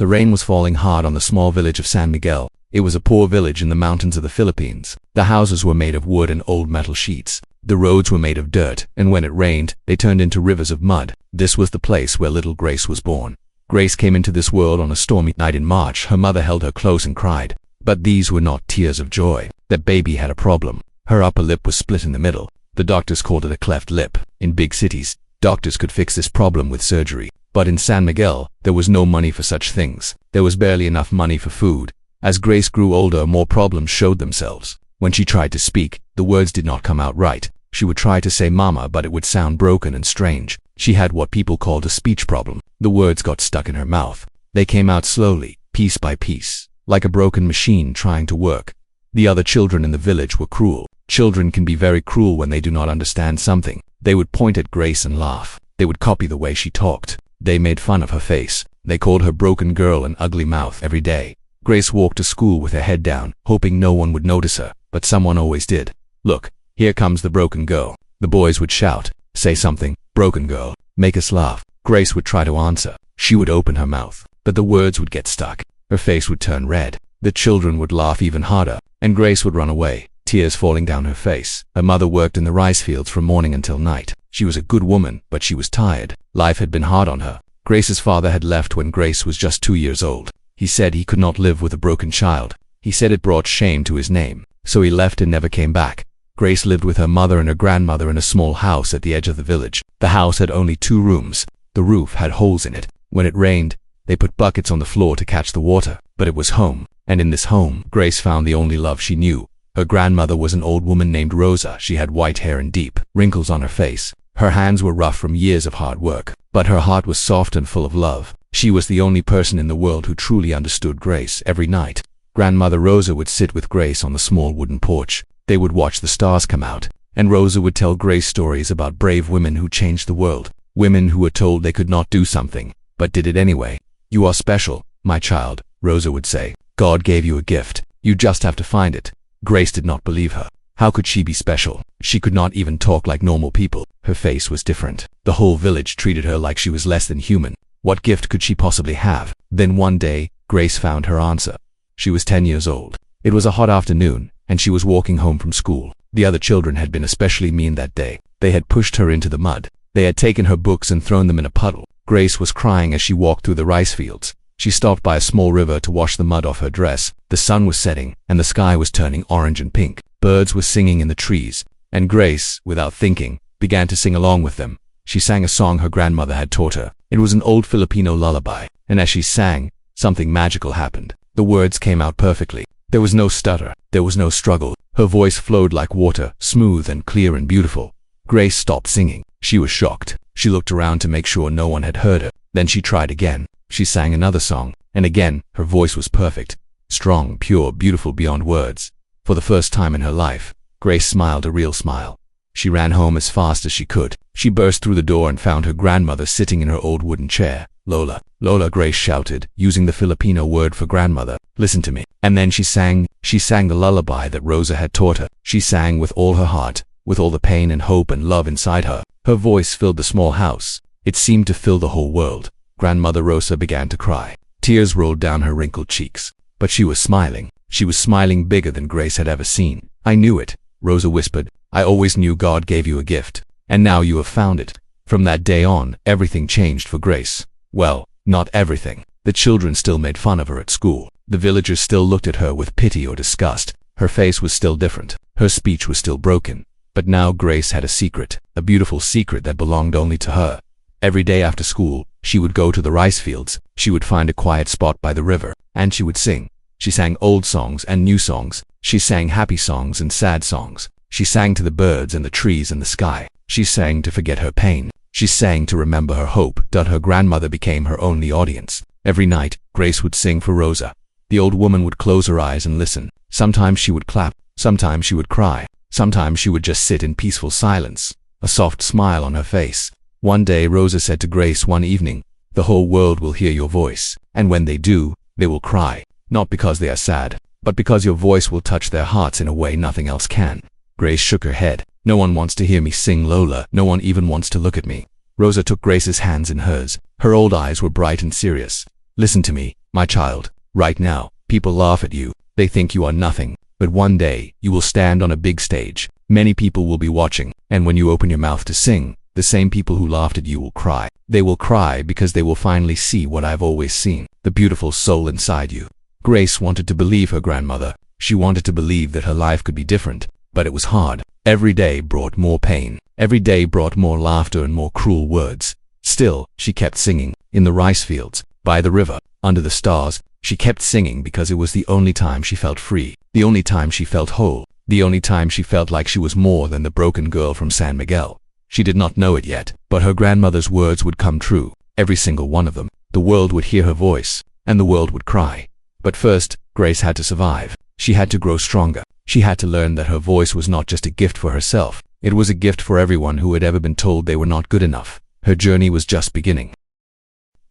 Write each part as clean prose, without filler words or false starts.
The rain was falling hard on the small village of San Miguel. It was a poor village in the mountains of the Philippines. The houses were made of wood and old metal sheets. The roads were made of dirt, and when it rained, they turned into rivers of mud. This was the place where little Grace was born. Grace came into this world on a stormy night in March. Her mother held her close and cried. But these were not tears of joy. That baby had a problem. Her upper lip was split in the middle. The doctors called it a cleft lip. In big cities, doctors could fix this problem with surgery. But in San Miguel, there was no money for such things. There was barely enough money for food. As Grace grew older, more problems showed themselves. When she tried to speak, the words did not come out right. She would try to say mama, but it would sound broken and strange. She had what people called a speech problem. The words got stuck in her mouth. They came out slowly, piece by piece, like a broken machine trying to work. The other children in the village were cruel. Children can be very cruel when they do not understand something. They would point at Grace and laugh. They would copy the way she talked. They made fun of her face. They called her broken girl and ugly mouth every day. Grace walked to school with her head down, hoping no one would notice her, but someone always did. Look, here comes the broken girl. The boys would shout, say something, broken girl, make us laugh. Grace would try to answer. She would open her mouth, but the words would get stuck. Her face would turn red. The children would laugh even harder, and Grace would run away, tears falling down her face. Her mother worked in the rice fields from morning until night. She was a good woman, but she was tired. Life had been hard on her. Grace's father had left when Grace was just 2 years old. He said he could not live with a broken child. He said it brought shame to his name. So he left and never came back. Grace lived with her mother and her grandmother in a small house at the edge of the village. The house had only 2 rooms. The roof had holes in it. When it rained, they put buckets on the floor to catch the water. But it was home. And in this home, Grace found the only love she knew. Her grandmother was an old woman named Rosa. She had white hair and deep wrinkles on her face. Her hands were rough from years of hard work, but her heart was soft and full of love. She was the only person in the world who truly understood Grace. Every night, Grandmother Rosa would sit with Grace on the small wooden porch. They would watch the stars come out, and Rosa would tell Grace stories about brave women who changed the world. Women who were told they could not do something, but did it anyway. You are special, my child, Rosa would say. God gave you a gift. You just have to find it. Grace did not believe her. How could she be special? She could not even talk like normal people. Her face was different. The whole village treated her like she was less than human. What gift could she possibly have? Then one day, Grace found her answer. She was 10 years old. It was a hot afternoon, and she was walking home from school. The other children had been especially mean that day. They had pushed her into the mud. They had taken her books and thrown them in a puddle. Grace was crying as she walked through the rice fields. She stopped by a small river to wash the mud off her dress. The sun was setting, and the sky was turning orange and pink. Birds were singing in the trees, and Grace, without thinking, began to sing along with them. She sang a song her grandmother had taught her. It was an old Filipino lullaby, and as she sang, something magical happened. The words came out perfectly. There was no stutter. There was no struggle. Her voice flowed like water, smooth and clear and beautiful. Grace stopped singing. She was shocked. She looked around to make sure no one had heard her. Then she tried again. She sang another song, and again, her voice was perfect. Strong, pure, beautiful beyond words. For the first time in her life, Grace smiled a real smile. She ran home as fast as she could. She burst through the door and found her grandmother sitting in her old wooden chair. Lola, Lola, Grace shouted, using the Filipino word for grandmother. Listen to me. And then she sang the lullaby that Rosa had taught her. She sang with all her heart, with all the pain and hope and love inside her. Her voice filled the small house. It seemed to fill the whole world. Grandmother Rosa began to cry. Tears rolled down her wrinkled cheeks. But she was smiling. She was smiling bigger than Grace had ever seen. I knew it, Rosa whispered. I always knew God gave you a gift. And now you have found it. From that day on, everything changed for Grace. Well, not everything. The children still made fun of her at school. The villagers still looked at her with pity or disgust. Her face was still different. Her speech was still broken. But now Grace had a secret, a beautiful secret that belonged only to her. Every day after school, she would go to the rice fields. She would find a quiet spot by the river, and she would sing. She sang old songs and new songs. She sang happy songs and sad songs. She sang to the birds and the trees and the sky. She sang to forget her pain. She sang to remember her hope. Her grandmother became her only audience. Every night, Grace would sing for Rosa. The old woman would close her eyes and listen. Sometimes she would clap. Sometimes she would cry. Sometimes she would just sit in peaceful silence, a soft smile on her face. One day Rosa said to Grace one evening, "The whole world will hear your voice, and when they do, they will cry, not because they are sad, but because your voice will touch their hearts in a way nothing else can." Grace shook her head. "No one wants to hear me sing, Lola. No one even wants to look at me." Rosa took Grace's hands in hers. Her old eyes were bright and serious. "Listen to me. My child, right now, people laugh at you. They think you are nothing. But one day, you will stand on a big stage. Many people will be watching, and when you open your mouth to sing, the same people who laughed at you will cry. They will cry because they will finally see what I've always seen, the beautiful soul inside you. Grace wanted to believe her grandmother. She wanted to believe that her life could be different, but it was hard. Every day brought more pain. Every day brought more laughter and more cruel words. Still, she kept singing. In the rice fields, by the river, under the stars, she kept singing because it was the only time she felt free, the only time she felt whole, the only time she felt like she was more than the broken girl from San Miguel. She did not know it yet, but her grandmother's words would come true, every single one of them. The world would hear her voice, and the world would cry. But first, Grace had to survive. She had to grow stronger. She had to learn that her voice was not just a gift for herself. It was a gift for everyone who had ever been told they were not good enough. Her journey was just beginning.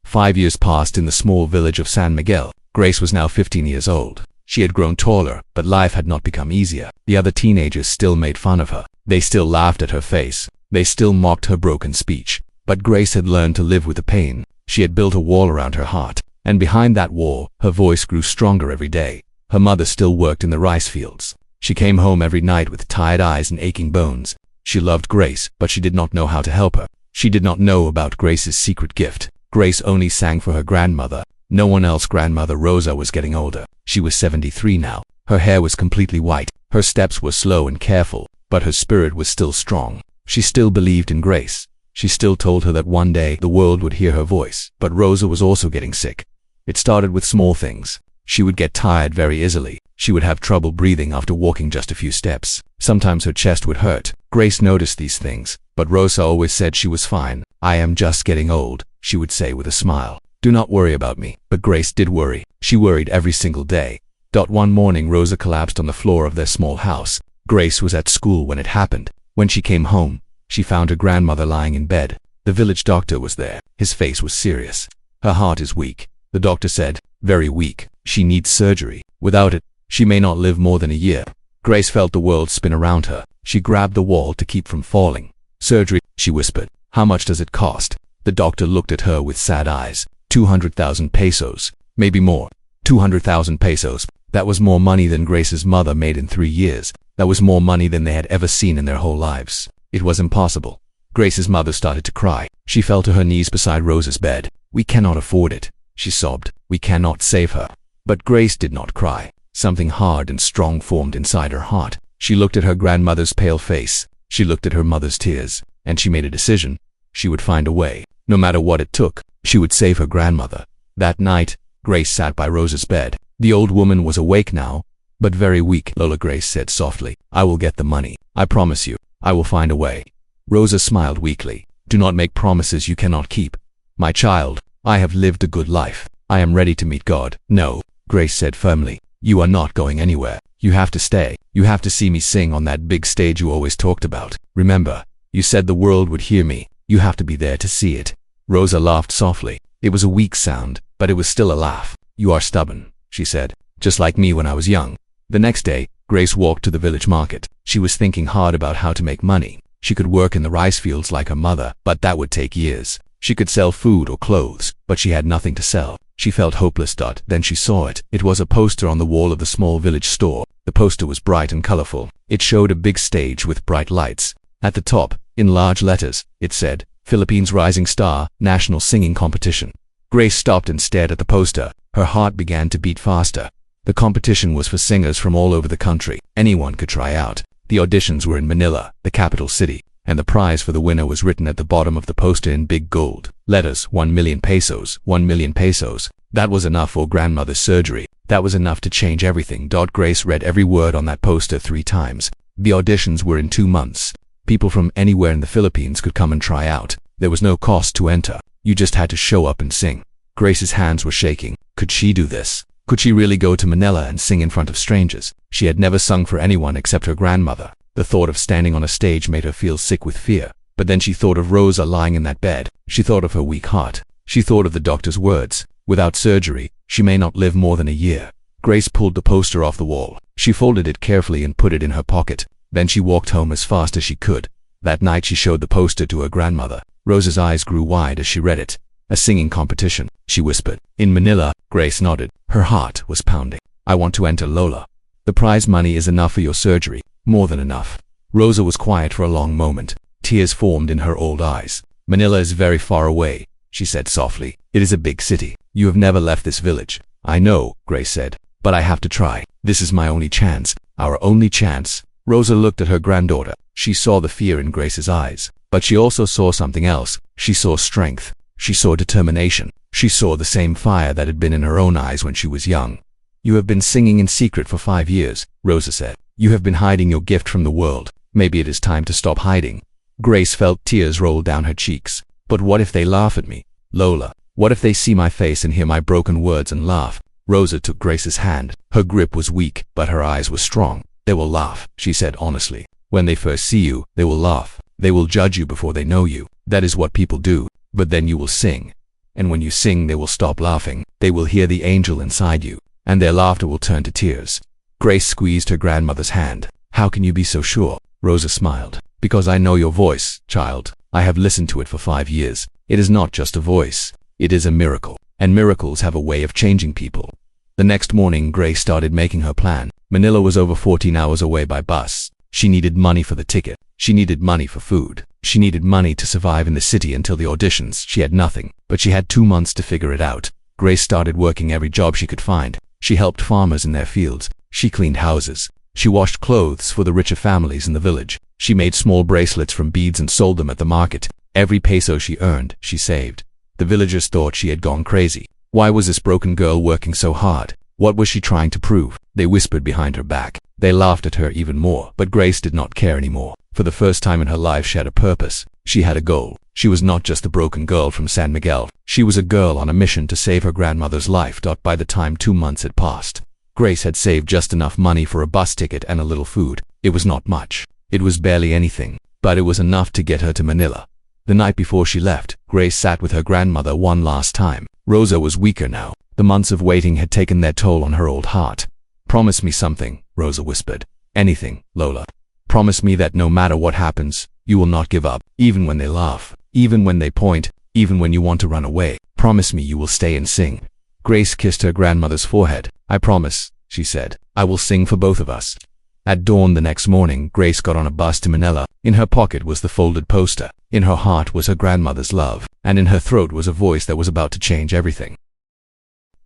5 years passed in the small village of San Miguel. Grace was now 15 years old. She had grown taller, but life had not become easier. The other teenagers still made fun of her. They still laughed at her face. They still mocked her broken speech. But Grace had learned to live with the pain. She had built a wall around her heart, and behind that wall, her voice grew stronger every day. Her mother still worked in the rice fields. She came home every night with tired eyes and aching bones. She loved Grace, but she did not know how to help her. She did not know about Grace's secret gift. Grace only sang for her grandmother. No one else. Grandmother Rosa was getting older. She was 73 now. Her hair was completely white. Her steps were slow and careful, but her spirit was still strong. She still believed in Grace. She still told her that one day the world would hear her voice. But Rosa was also getting sick. It started with small things. She would get tired very easily. She would have trouble breathing after walking just a few steps. Sometimes her chest would hurt. Grace noticed these things, but Rosa always said she was fine. I am just getting old, she would say with a smile. Do not worry about me. But Grace did worry. She worried every single day. One morning Rosa collapsed on the floor of their small house. Grace was at school when it happened. When she came home, she found her grandmother lying in bed. The village doctor was there. His face was serious. Her heart is weak, the doctor said. Very weak. She needs surgery. Without it, she may not live more than a year. Grace felt the world spin around her. She grabbed the wall to keep from falling. Surgery, she whispered. How much does it cost? The doctor looked at her with sad eyes. 200,000 pesos. Maybe more. 200,000 pesos. That was more money than Grace's mother made in 3 years. That was more money than they had ever seen in their whole lives. It was impossible. Grace's mother started to cry. She fell to her knees beside Rosa's bed. We cannot afford it, she sobbed. We cannot save her. But Grace did not cry. Something hard and strong formed inside her heart. She looked at her grandmother's pale face. She looked at her mother's tears, and she made a decision. She would find a way. No matter what it took, she would save her grandmother. That night, Grace sat by Rosa's bed. The old woman was awake now, but very weak. Lola, Grace said softly. I will get the money. I promise you. I will find a way. Rosa smiled weakly. Do not make promises you cannot keep. My child, I have lived a good life. I am ready to meet God. No, Grace said firmly. You are not going anywhere. You have to stay. You have to see me sing on that big stage you always talked about. Remember, you said the world would hear me. You have to be there to see it. Rosa laughed softly. It was a weak sound, but it was still a laugh. You are stubborn, she said. Just like me when I was young. The next day, Grace walked to the village market. She was thinking hard about how to make money. She could work in the rice fields like her mother, but that would take years. She could sell food or clothes, but she had nothing to sell. She felt hopeless. Then she saw it. It was a poster on the wall of the small village store. The poster was bright and colorful. It showed a big stage with bright lights. At the top, in large letters, it said, Philippines Rising Star, National Singing Competition. Grace stopped and stared at the poster. Her heart began to beat faster. The competition was for singers from all over the country. Anyone could try out. The auditions were in Manila, the capital city, and the prize for the winner was written at the bottom of the poster in big gold letters. 1 million pesos, 1 million pesos. That was enough for grandmother's surgery. That was enough to change everything. Grace read every word on that poster 3 times. The auditions were in 2 months. People from anywhere in the Philippines could come and try out. There was no cost to enter. You just had to show up and sing. Grace's hands were shaking. Could she do this? Could she really go to Manila and sing in front of strangers? She had never sung for anyone except her grandmother. The thought of standing on a stage made her feel sick with fear. But then she thought of Rosa lying in that bed. She thought of her weak heart. She thought of the doctor's words. Without surgery, she may not live more than a year. Grace pulled the poster off the wall. She folded it carefully and put it in her pocket. Then she walked home as fast as she could. That night she showed the poster to her grandmother. Rosa's eyes grew wide as she read it. A singing competition, she whispered. In Manila, Grace nodded. Her heart was pounding. I want to enter, Lola. The prize money is enough for your surgery. More than enough. Rosa was quiet for a long moment. Tears formed in her old eyes. Manila is very far away, she said softly. It is a big city. You have never left this village. I know, Grace said, but I have to try. This is my only chance. Our only chance. Rosa looked at her granddaughter. She saw the fear in Grace's eyes, but she also saw something else. She saw strength. She saw determination. She saw the same fire that had been in her own eyes when she was young. You have been singing in secret for 5 years, Rosa said. You have been hiding your gift from the world. Maybe it is time to stop hiding. Grace felt tears roll down her cheeks. But what if they laugh at me? Lola, what if they see my face and hear my broken words and laugh? Rosa took Grace's hand. Her grip was weak, but her eyes were strong. They will laugh, she said honestly. When they first see you, they will laugh. They will judge you before they know you. That is what people do. But then you will sing. And when you sing, they will stop laughing. They will hear the angel inside you, and their laughter will turn to tears. Grace squeezed her grandmother's hand. How can you be so sure? Rosa smiled. Because I know your voice, child. I have listened to it for 5 years. It is not just a voice. It is a miracle. And miracles have a way of changing people. The next morning, Grace started making her plan. Manila was over 14 hours away by bus. She needed money for the ticket. She needed money for food. She needed money to survive in the city until the auditions. She had nothing, but she had 2 months to figure it out. Grace started working every job she could find. She helped farmers in their fields. She cleaned houses. She washed clothes for the richer families in the village. She made small bracelets from beads and sold them at the market. Every peso she earned, she saved. The villagers thought she had gone crazy. Why was this broken girl working so hard? What was she trying to prove? They whispered behind her back. They laughed at her even more, but Grace did not care anymore. For the first time in her life, she had a purpose. She had a goal. She was not just a broken girl from San Miguel. She was a girl on a mission to save her grandmother's life. By the time 2 months had passed, Grace had saved just enough money for a bus ticket and a little food. It was not much. It was barely anything, but it was enough to get her to Manila. The night before she left, Grace sat with her grandmother one last time. Rosa was weaker now. The months of waiting had taken their toll on her old heart. Promise me something, Rosa whispered. Anything, Lola. Promise me that no matter what happens, you will not give up, even when they laugh, even when they point, even when you want to run away. Promise me you will stay and sing. Grace kissed her grandmother's forehead. I promise, she said. I will sing for both of us. At dawn the next morning, Grace got on a bus to Manila. In her pocket was the folded poster. In her heart was her grandmother's love, and in her throat was a voice that was about to change everything.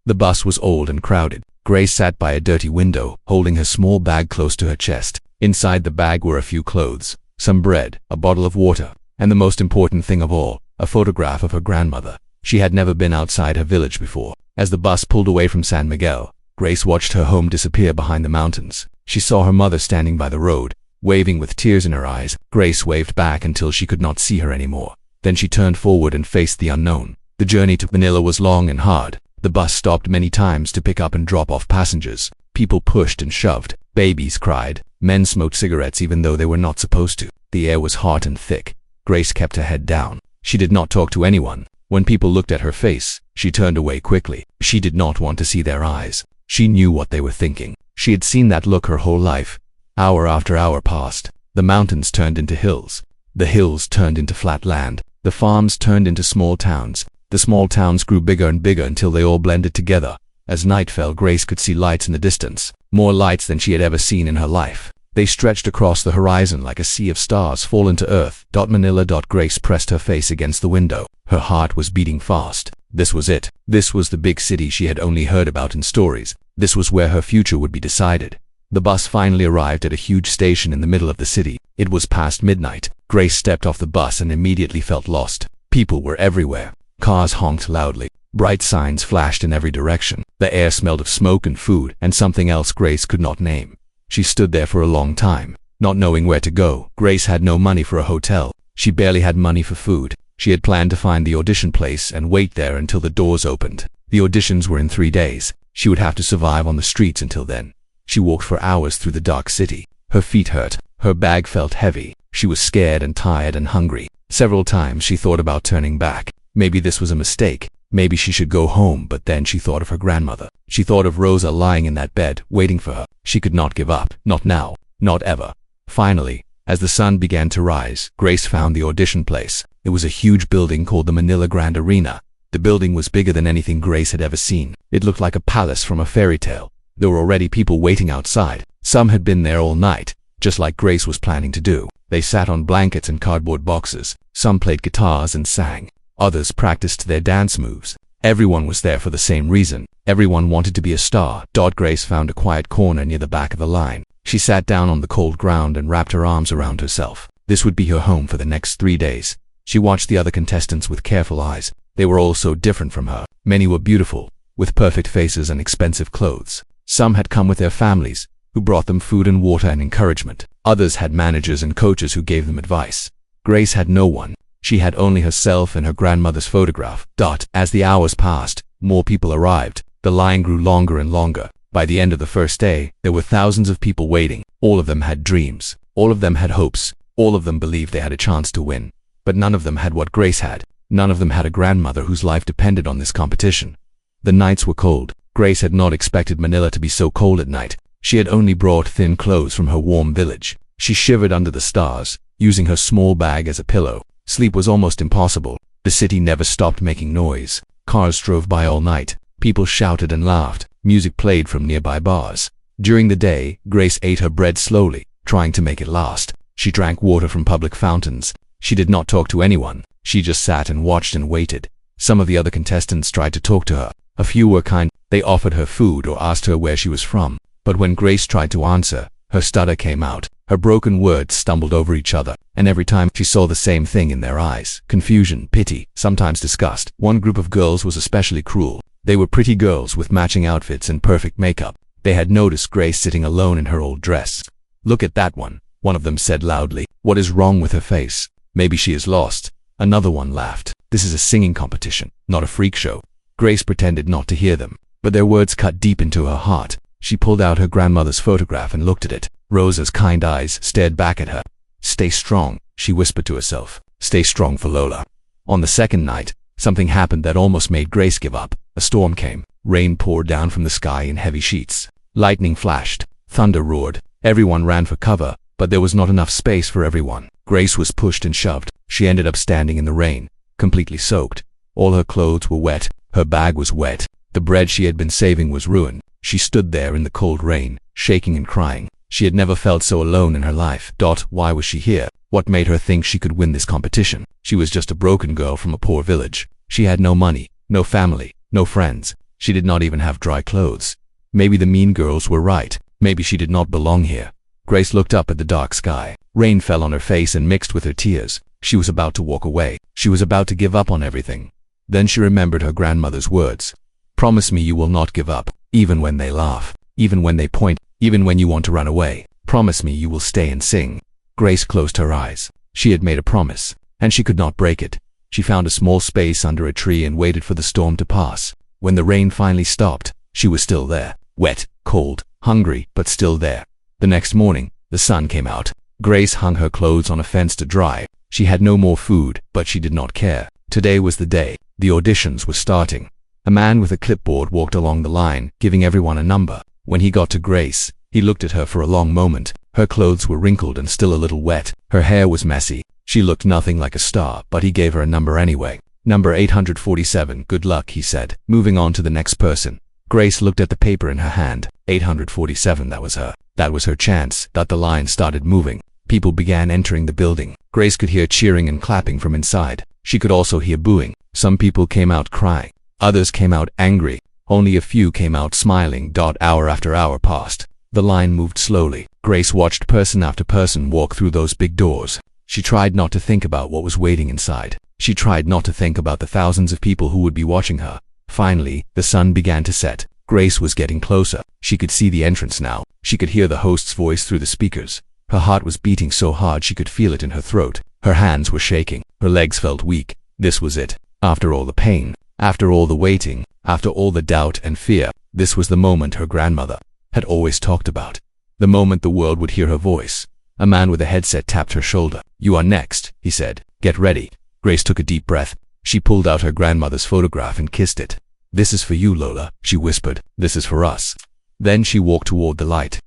The bus was old and crowded. Grace sat by a dirty window, holding her small bag close to her chest. Inside the bag were a few clothes, some bread, a bottle of water, and the most important thing of all, a photograph of her grandmother. She had never been outside her village before. As the bus pulled away from San Miguel, Grace watched her home disappear behind the mountains. She saw her mother standing by the road, waving with tears in her eyes. Grace waved back until she could not see her anymore. Then she turned forward and faced the unknown. The journey to Manila was long and hard. The bus stopped many times to pick up and drop off passengers. People pushed and shoved. Babies cried. Men smoked cigarettes even though they were not supposed to. The air was hot and thick. Grace kept her head down. She did not talk to anyone. When people looked at her face, she turned away quickly. She did not want to see their eyes. She knew what they were thinking. She had seen that look her whole life. Hour after hour passed. The mountains turned into hills. The hills turned into flat land. The farms turned into small towns. The small towns grew bigger and bigger until they all blended together. As night fell, Grace could see lights in the distance. More lights than she had ever seen in her life. They stretched across the horizon like a sea of stars fallen to earth. Manila. Grace pressed her face against the window. Her heart was beating fast. This was it. This was the big city she had only heard about in stories. This was where her future would be decided. The bus finally arrived at a huge station in the middle of the city. It was past midnight. Grace stepped off the bus and immediately felt lost. People were everywhere. Cars honked loudly. Bright signs flashed in every direction. The air smelled of smoke and food and something else Grace could not name. She stood there for a long time, not knowing where to go. Grace had no money for a hotel. She barely had money for food. She had planned to find the audition place and wait there until the doors opened. The auditions were in 3 days. She would have to survive on the streets until then. She walked for hours through the dark city. Her feet hurt. Her bag felt heavy. She was scared and tired and hungry. Several times she thought about turning back. Maybe this was a mistake. Maybe she should go home, but then she thought of her grandmother. She thought of Rosa lying in that bed, waiting for her. She could not give up. Not now. Not ever. Finally, as the sun began to rise, Grace found the audition place. It was a huge building called the Manila Grand Arena. The building was bigger than anything Grace had ever seen. It looked like a palace from a fairy tale. There were already people waiting outside. Some had been there all night, just like Grace was planning to do. They sat on blankets and cardboard boxes. Some played guitars and sang. Others practiced their dance moves. Everyone was there for the same reason. Everyone wanted to be a star. Grace found a quiet corner near the back of the line. She sat down on the cold ground and wrapped her arms around herself. This would be her home for the next 3 days. She watched the other contestants with careful eyes. They were all so different from her. Many were beautiful, with perfect faces and expensive clothes. Some had come with their families, who brought them food and water and encouragement. Others had managers and coaches who gave them advice. Grace had no one. She had only herself and her grandmother's photograph. As the hours passed, more people arrived. The line grew longer and longer. By the end of the first day, there were thousands of people waiting. All of them had dreams. All of them had hopes. All of them believed they had a chance to win. But none of them had what Grace had. None of them had a grandmother whose life depended on this competition. The nights were cold. Grace had not expected Manila to be so cold at night. She had only brought thin clothes from her warm village. She shivered under the stars, using her small bag as a pillow. Sleep was almost impossible. The city never stopped making noise. Cars drove by all night. People shouted and laughed. Music played from nearby bars. During the day, Grace ate her bread slowly, trying to make it last. She drank water from public fountains. She did not talk to anyone. She just sat and watched and waited. Some of the other contestants tried to talk to her. A few were kind. They offered her food or asked her where she was from. But when Grace tried to answer, her stutter came out. Her broken words stumbled over each other, and every time she saw the same thing in their eyes: confusion, pity, sometimes disgust. One group of girls was especially cruel. They were pretty girls with matching outfits and perfect makeup. They had noticed Grace sitting alone in her old dress. "Look at that one of them said loudly. "What is wrong with her face? Maybe she is lost." Another one laughed. "This is a singing competition, not a freak show." Grace pretended not to hear them, but their words cut deep into her heart. She pulled out her grandmother's photograph and looked at it. Rosa's kind eyes stared back at her. "Stay strong," she whispered to herself. "Stay strong for Lola." On the second night, something happened that almost made Grace give up. A storm came. Rain poured down from the sky in heavy sheets. Lightning flashed. Thunder roared. Everyone ran for cover, but there was not enough space for everyone. Grace was pushed and shoved. She ended up standing in the rain, completely soaked. All her clothes were wet. Her bag was wet. The bread she had been saving was ruined. She stood there in the cold rain, shaking and crying. She had never felt so alone in her life. Why was she here? What made her think she could win this competition? She was just a broken girl from a poor village. She had no money, no family, no friends. She did not even have dry clothes. Maybe the mean girls were right. Maybe she did not belong here. Grace looked up at the dark sky. Rain fell on her face and mixed with her tears. She was about to walk away. She was about to give up on everything. Then she remembered her grandmother's words. "Promise me you will not give up, even when they laugh, even when they point, even when you want to run away. Promise me you will stay and sing." Grace closed her eyes. She had made a promise, and she could not break it. She found a small space under a tree and waited for the storm to pass. When the rain finally stopped, she was still there, wet, cold, hungry, but still there. The next morning, the sun came out. Grace hung her clothes on a fence to dry. She had no more food, but she did not care. Today was the day. The auditions were starting. A man with a clipboard walked along the line, giving everyone a number. When he got to Grace, he looked at her for a long moment. Her clothes were wrinkled and still a little wet. Her hair was messy. She looked nothing like a star, but he gave her a number anyway. "Number 847, good luck," he said, moving on to the next person. Grace looked at the paper in her hand. 847, that was her. That was her chance. The line started moving. People began entering the building. Grace could hear cheering and clapping from inside. She could also hear booing. Some people came out crying. Others came out angry. Only a few came out smiling. Hour after hour passed. The line moved slowly. Grace watched person after person walk through those big doors. She tried not to think about what was waiting inside. She tried not to think about the thousands of people who would be watching her. Finally, the sun began to set. Grace was getting closer. She could see the entrance now. She could hear the host's voice through the speakers. Her heart was beating so hard she could feel it in her throat. Her hands were shaking. Her legs felt weak. This was it. After all the pain, after all the waiting, after all the doubt and fear, this was the moment her grandmother had always talked about. The moment the world would hear her voice. A man with a headset tapped her shoulder. "You are next," he said. "Get ready." Grace took a deep breath. She pulled out her grandmother's photograph and kissed it. "This is for you, Lola," she whispered. "This is for us." Then she walked toward the light.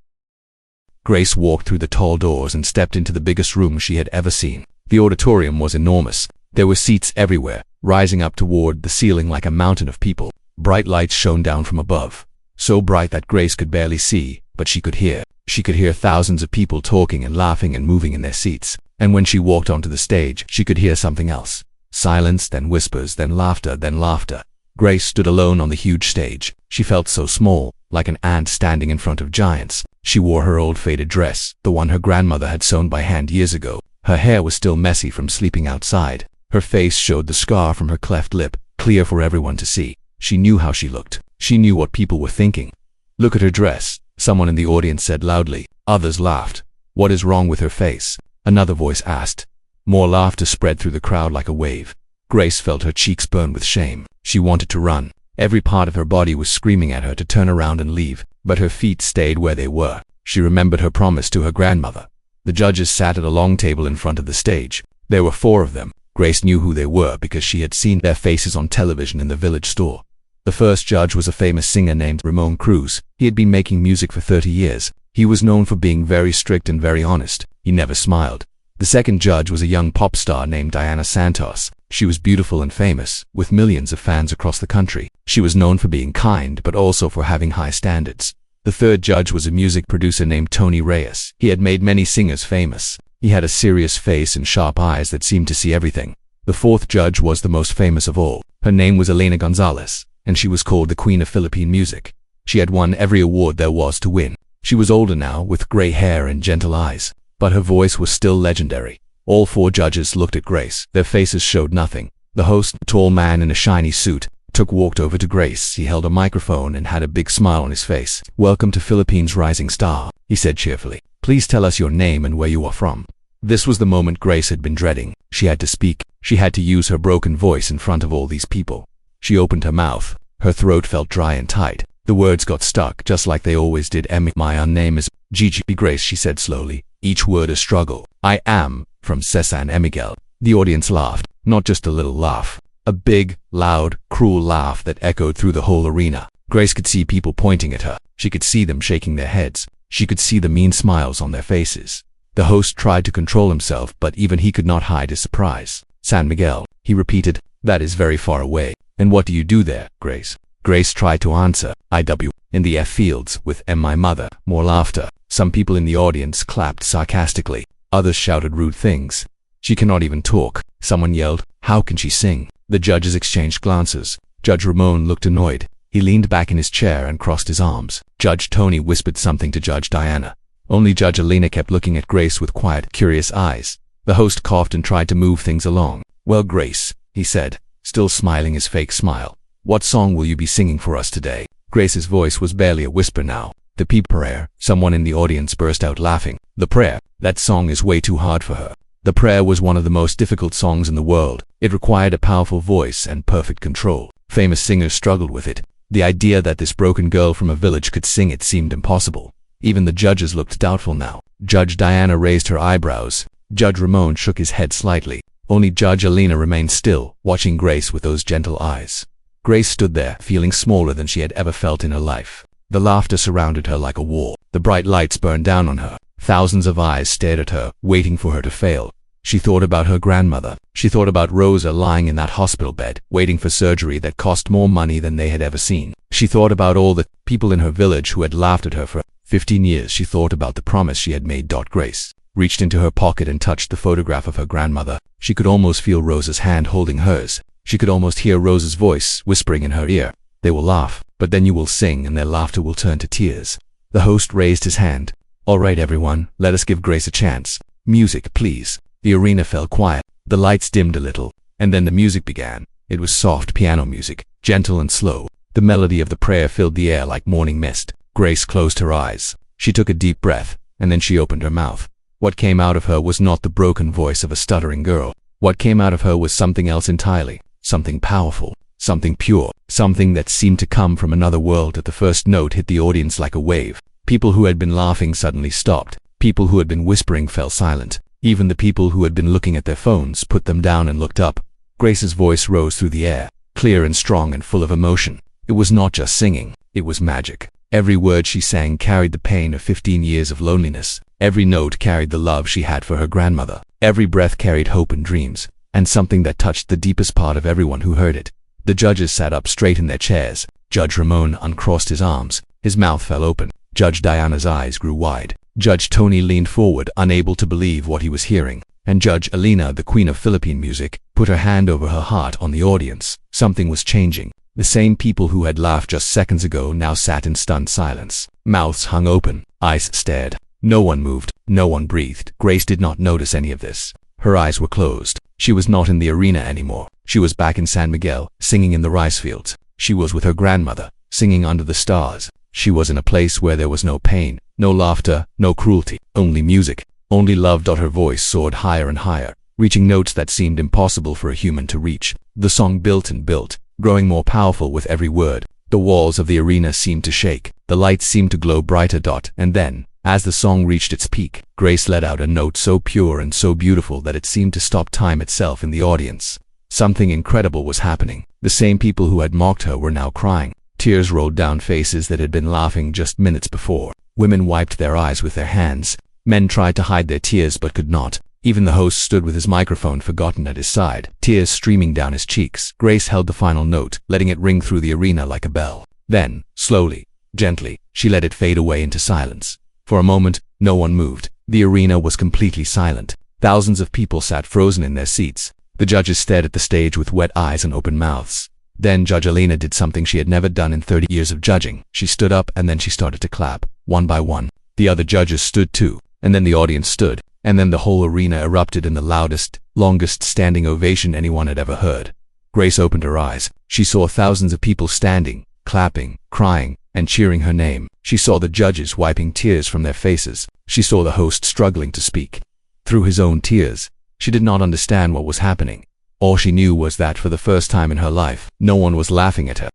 Grace walked through the tall doors and stepped into the biggest room she had ever seen. The auditorium was enormous. There were seats everywhere. rising up toward the ceiling like a mountain of people. Bright lights shone down from above, so bright that Grace could barely see, but she could hear. She could hear thousands of people talking and laughing and moving in their seats. And when she walked onto the stage, she could hear something else. Silence, then whispers, then laughter, then laughter. Grace stood alone on the huge stage. She felt so small, like an ant standing in front of giants. She wore her old faded dress, the one her grandmother had sewn by hand years ago. Her hair was still messy from sleeping outside. Her face showed the scar from her cleft lip, clear for everyone to see. She knew how she looked. She knew what people were thinking. "Look at her dress," someone in the audience said loudly. Others laughed. "What is wrong with her face?" another voice asked. More laughter spread through the crowd like a wave. Grace felt her cheeks burn with shame. She wanted to run. Every part of her body was screaming at her to turn around and leave, but her feet stayed where they were. She remembered her promise to her grandmother. The judges sat at a long table in front of the stage. There were 4 of them. Grace knew who they were because she had seen their faces on television in the village store. The first judge was a famous singer named Ramon Cruz. He had been making music for 30 years. He was known for being very strict and very honest. He never smiled. The second judge was a young pop star named Diana Santos. She was beautiful and famous, with millions of fans across the country. She was known for being kind, but also for having high standards. The third judge was a music producer named Tony Reyes. He had made many singers famous. He had a serious face and sharp eyes that seemed to see everything. The fourth judge was the most famous of all. Her name was Elena Gonzalez, and she was called the Queen of Philippine Music. She had won every award there was to win. She was older now, with gray hair and gentle eyes, but her voice was still legendary. All 4 judges looked at Grace. Their faces showed nothing. The host, a tall man in a shiny suit, walked over to Grace. He held a microphone and had a big smile on his face. "Welcome to Philippines Rising Star," he said cheerfully. "Please tell us your name and where you are from." This was the moment Grace had been dreading. She had to speak. She had to use her broken voice in front of all these people. She opened her mouth. Her throat felt dry and tight. The words got stuck, just like they always did. "My name is Gigi Grace," she said slowly, each word a struggle. "I am from San Miguel." The audience laughed, not just a little laugh. A big, loud, cruel laugh that echoed through the whole arena. Grace could see people pointing at her. She could see them shaking their heads. She could see the mean smiles on their faces. The host tried to control himself, but even he could not hide his surprise. "San Miguel," he repeated. "That is very far away. And what do you do there, Grace?" Grace tried to answer. "IW, in the fields, with my mother." More laughter. Some people in the audience clapped sarcastically. Others shouted rude things. "She cannot even talk." Someone yelled, "How can she sing?" The judges exchanged glances. Judge Ramon looked annoyed. He leaned back in his chair and crossed his arms. Judge Tony whispered something to Judge Diana. Only Judge Elena kept looking at Grace with quiet, curious eyes. The host coughed and tried to move things along. "Well, Grace," he said, still smiling his fake smile, "what song will you be singing for us today?" Grace's voice was barely a whisper now. "The Peep Prayer." Someone in the audience burst out laughing. "The Prayer? That song is way too hard for her." The Prayer was one of the most difficult songs in the world. It required a powerful voice and perfect control. Famous singers struggled with it. The idea that this broken girl from a village could sing it seemed impossible. Even the judges looked doubtful now. Judge Diana raised her eyebrows. Judge Ramon shook his head slightly. Only Judge Elena remained still, watching Grace with those gentle eyes. Grace stood there, feeling smaller than she had ever felt in her life. The laughter surrounded her like a wall. The bright lights burned down on her. Thousands of eyes stared at her, waiting for her to fail. She thought about her grandmother. She thought about Rosa lying in that hospital bed, waiting for surgery that cost more money than they had ever seen. She thought about all the people in her village who had laughed at her for 15 years. She thought about the promise she had made. Grace reached into her pocket and touched the photograph of her grandmother. She could almost feel Rosa's hand holding hers. She could almost hear Rosa's voice whispering in her ear. "They will laugh, but then you will sing and their laughter will turn to tears." The host raised his hand. "All right, everyone, let us give Grace a chance. Music, please." The arena fell quiet. The lights dimmed a little, and then the music began. It was soft piano music, gentle and slow. The melody of the prayer filled the air like morning mist. Grace closed her eyes. She took a deep breath, and then she opened her mouth. What came out of her was not the broken voice of a stuttering girl. What came out of her was something else entirely. Something powerful. Something pure. Something that seemed to come from another world. At the first note hit the audience like a wave. People who had been laughing suddenly stopped. People who had been whispering fell silent. Even the people who had been looking at their phones put them down and looked up. Grace's voice rose through the air, clear and strong and full of emotion. It was not just singing, it was magic. Every word she sang carried the pain of 15 years of loneliness. Every note carried the love she had for her grandmother. Every breath carried hope and dreams. and something that touched the deepest part of everyone who heard it. The judges sat up straight in their chairs. Judge Ramon uncrossed his arms. His mouth fell open. Judge Diana's eyes grew wide. Judge Tony leaned forward, unable to believe what he was hearing. And Judge Alina, the queen of Philippine music, put her hand over her heart on the audience. Something was changing. The same people who had laughed just seconds ago now sat in stunned silence. Mouths hung open. Eyes stared. No one moved. No one breathed. Grace did not notice any of this. Her eyes were closed. She was not in the arena anymore. She was back in San Miguel, singing in the rice fields. She was with her grandmother, singing under the stars. She was in a place where there was no pain, no laughter, no cruelty, only music, only love. Her voice soared higher and higher, reaching notes that seemed impossible for a human to reach. The song built and built, growing more powerful with every word. The walls of the arena seemed to shake. The lights seemed to glow brighter. And then, as the song reached its peak, Grace let out a note so pure and so beautiful that it seemed to stop time itself in the audience. Something incredible was happening. The same people who had mocked her were now crying. Tears rolled down faces that had been laughing just minutes before. Women wiped their eyes with their hands. Men tried to hide their tears but could not. Even the host stood with his microphone forgotten at his side, tears streaming down his cheeks. Grace held the final note, letting it ring through the arena like a bell. Then, slowly, gently, she let it fade away into silence. For a moment, no one moved. The arena was completely silent. Thousands of people sat frozen in their seats. The judges stared at the stage with wet eyes and open mouths. Then Judge Alina did something she had never done in 30 years of judging. She stood up and then she started to clap, one by one. The other judges stood too, and then the audience stood, and then the whole arena erupted in the loudest, longest standing ovation anyone had ever heard. Grace opened her eyes. She saw thousands of people standing, clapping, crying, and cheering her name. She saw the judges wiping tears from their faces. She saw the host struggling to speak. Through his own tears, she did not understand what was happening. All she knew was that for the first time in her life, no one was laughing at her.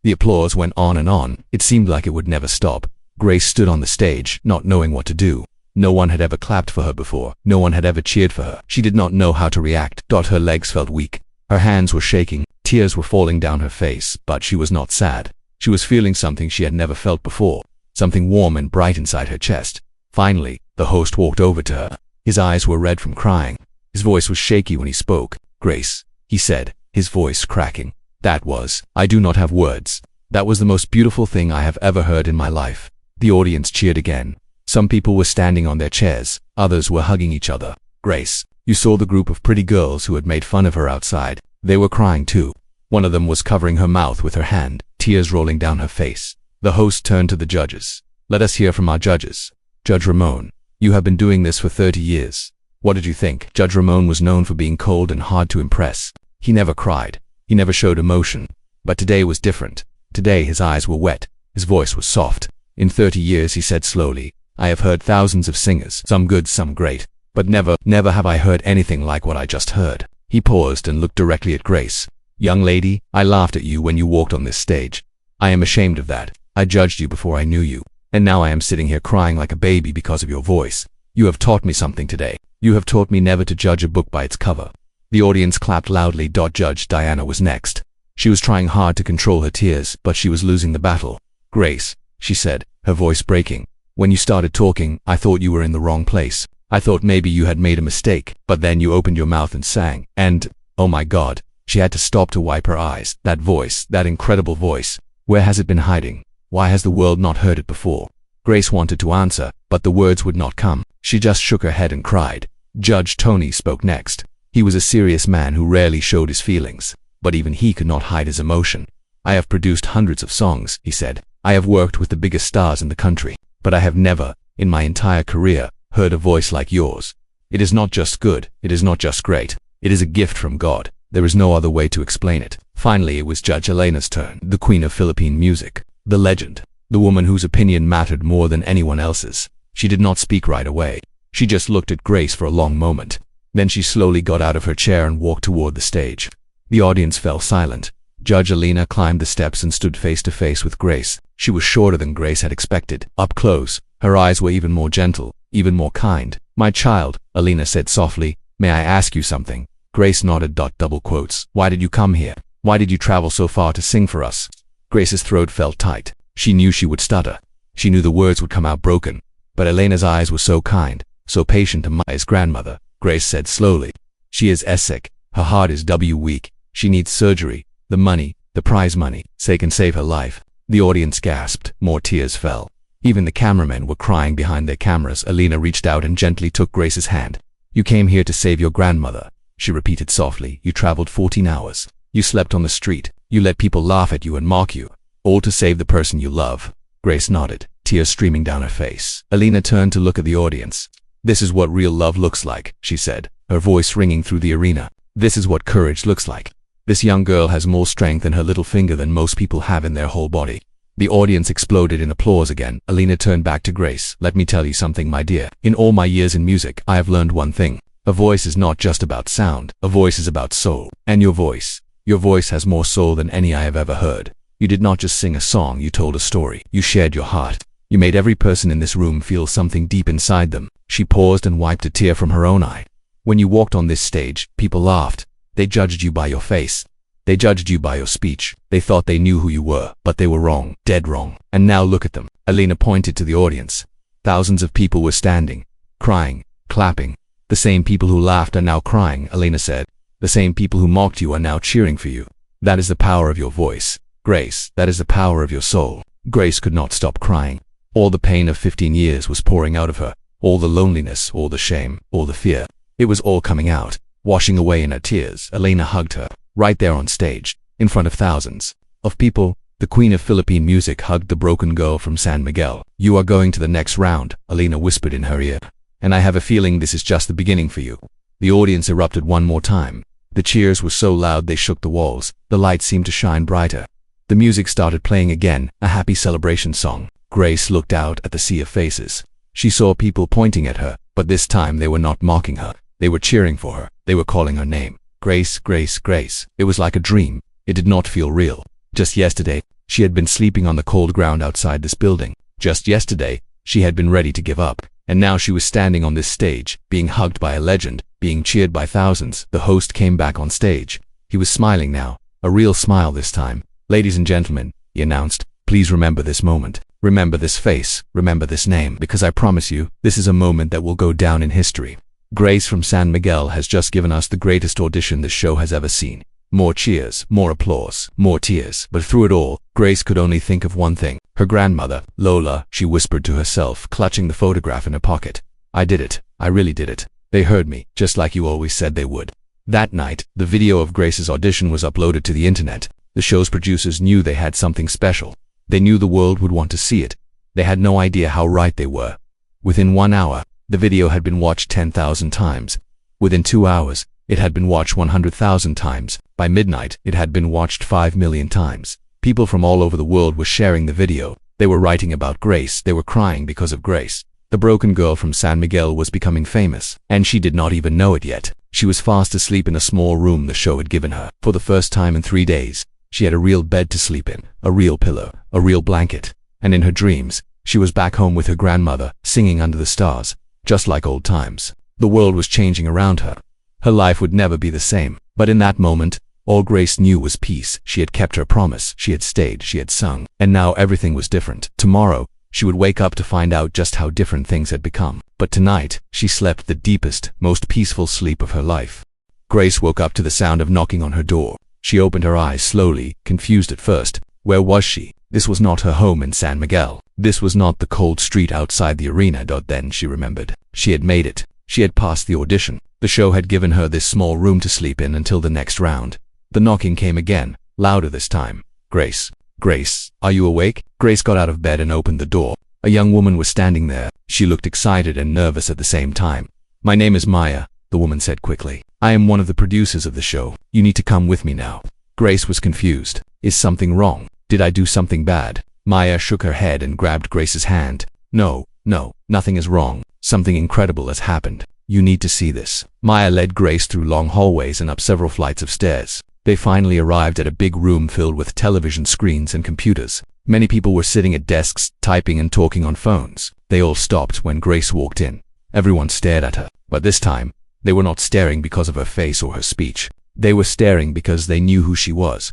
The applause went on and on. It seemed like it would never stop. Grace stood on the stage, not knowing what to do. No one had ever clapped for her before. No one had ever cheered for her. She did not know how to react. Her legs felt weak. Her hands were shaking. Tears were falling down her face, but she was not sad. She was feeling something she had never felt before, something warm and bright inside her chest. Finally, the host walked over to her. His eyes were red from crying. His voice was shaky when he spoke. "Grace," he said, his voice cracking. "I do not have words. That was the most beautiful thing I have ever heard in my life." The audience cheered again. Some people were standing on their chairs. Others were hugging each other. "Grace, you saw the group of pretty girls who had made fun of her outside. They were crying too." One of them was covering her mouth with her hand, tears rolling down her face. The host turned to the judges. "Let us hear from our judges. Judge Ramon, you have been doing this for 30 years. What did you think?" Judge Ramon was known for being cold and hard to impress. He never cried. He never showed emotion. But today was different. Today his eyes were wet. His voice was soft. "In 30 years," he said slowly, "I have heard thousands of singers, some good, some great. But never have I heard anything like what I just heard." He paused and looked directly at Grace. "Young lady, I laughed at you when you walked on this stage. I am ashamed of that. I judged you before I knew you. And now I am sitting here crying like a baby because of your voice. You have taught me something today. You have taught me never to judge a book by its cover." The audience clapped loudly. Judge Diana was next. She was trying hard to control her tears, but she was losing the battle. "Grace," she said, her voice breaking, "when you started talking, I thought you were in the wrong place. I thought maybe you had made a mistake, but then you opened your mouth and sang, and, oh my God." She had to stop to wipe her eyes. That voice, that incredible voice. Where has it been hiding? Why has the world not heard it before? Grace wanted to answer, but the words would not come. She just shook her head and cried. Judge Tony spoke next. He was a serious man who rarely showed his feelings, but even he could not hide his emotion. "I have produced hundreds of songs," he said. "I have worked with the biggest stars in the country, but I have never, in my entire career, heard a voice like yours. It is not just good, it is not just great. It is a gift from God. There is no other way to explain it." Finally, it was Judge Elena's turn, the queen of Philippine music, the legend, the woman whose opinion mattered more than anyone else's. She did not speak right away. She just looked at Grace for a long moment. Then she slowly got out of her chair and walked toward the stage. The audience fell silent. Judge Alina climbed the steps and stood face to face with Grace. She was shorter than Grace had expected. Up close, her eyes were even more gentle, even more kind. "My child," Alina said softly, "may I ask you something?" Grace nodded. Double quotes. "Why did you come here? Why did you travel so far to sing for us?" Grace's throat felt tight. She knew she would stutter. She knew the words would come out broken. But Elena's eyes were so kind, so patient. "To my grandmother," Grace said slowly. She is sick. Her heart is weak. She needs surgery. The money, the prize money, can save her life. The audience gasped. More tears fell. Even the cameramen were crying behind their cameras. Alina reached out and gently took Grace's hand. You came here to save your grandmother, she repeated softly. You traveled 14 hours. You slept on the street. You let people laugh at you and mock you. All to save the person you love. Grace nodded, tears streaming down her face. Alina turned to look at the audience. This is what real love looks like, she said, her voice ringing through the arena. This is what courage looks like. This young girl has more strength in her little finger than most people have in their whole body. The audience exploded in applause again. Alina turned back to Grace. Let me tell you something, my dear. In all my years in music, I have learned one thing. A voice is not just about sound. A voice is about soul. And your voice has more soul than any I have ever heard. You did not just sing a song, you told a story. You shared your heart. You made every person in this room feel something deep inside them. She paused and wiped a tear from her own eye. When you walked on this stage, people laughed. They judged you by your face. They judged you by your speech. They thought they knew who you were, but they were wrong, dead wrong. And now look at them. Alina pointed to the audience. Thousands of people were standing, crying, clapping. The same people who laughed are now crying, Alina said. The same people who mocked you are now cheering for you. That is the power of your voice. Grace, that is the power of your soul. Grace could not stop crying. All the pain of 15 years was pouring out of her. All the loneliness, all the shame, all the fear. It was all coming out, washing away in her tears. Alina hugged her, right there on stage, in front of thousands of people. The queen of Philippine music hugged the broken girl from San Miguel. You are going to the next round, Alina whispered in her ear. And I have a feeling this is just the beginning for you. The audience erupted one more time. The cheers were so loud they shook the walls. The lights seemed to shine brighter. The music started playing again, a happy celebration song. Grace looked out at the sea of faces. She saw people pointing at her, but this time they were not mocking her. They were cheering for her. They were calling her name. Grace, Grace, Grace. It was like a dream. It did not feel real. Just yesterday, she had been sleeping on the cold ground outside this building. Just yesterday, she had been ready to give up. And now she was standing on this stage, being hugged by a legend, being cheered by thousands. The host came back on stage. He was smiling now, a real smile this time. Ladies and gentlemen, he announced, please remember this moment. Remember this face. Remember this name. Because I promise you, this is a moment that will go down in history. Grace from San Miguel has just given us the greatest audition this show has ever seen. More cheers, more applause, more tears. But through it all, Grace could only think of one thing. Her grandmother, Lola, she whispered to herself, clutching the photograph in her pocket. I did it. I really did it. They heard me, just like you always said they would. That night, the video of Grace's audition was uploaded to the internet. The show's producers knew they had something special. They knew the world would want to see it. They had no idea how right they were. Within 1 hour, the video had been watched 10,000 times. Within 2 hours, it had been watched 100,000 times. By midnight, it had been watched 5 million times. People from all over the world were sharing the video. They were writing about Grace. They were crying because of Grace. The broken girl from San Miguel was becoming famous, and she did not even know it yet. She was fast asleep in a small room the show had given her. For the first time in 3 days, she had a real bed to sleep in, a real pillow, a real blanket. And in her dreams, she was back home with her grandmother, singing under the stars, just like old times. The world was changing around her. Her life would never be the same. But in that moment, all Grace knew was peace. She had kept her promise. She had stayed. She had sung. And now everything was different. Tomorrow, she would wake up to find out just how different things had become. But tonight, she slept the deepest, most peaceful sleep of her life. Grace woke up to the sound of knocking on her door. She opened her eyes slowly, confused at first. Where was she? This was not her home in San Miguel. This was not the cold street outside the arena. Then she remembered. She had made it. She had passed the audition. The show had given her this small room to sleep in until the next round. The knocking came again, louder this time. Grace. Grace, are you awake? Grace got out of bed and opened the door. A young woman was standing there. She looked excited and nervous at the same time. My name is Maya, the woman said quickly. I am one of the producers of the show. You need to come with me now. Grace was confused. Is something wrong? Did I do something bad? Maya shook her head and grabbed Grace's hand. No, nothing is wrong. Something incredible has happened. You need to see this. Maya led Grace through long hallways and up several flights of stairs. They finally arrived at a big room filled with television screens and computers. Many people were sitting at desks, typing and talking on phones. They all stopped when Grace walked in. Everyone stared at her. But this time, they were not staring because of her face or her speech. They were staring because they knew who she was.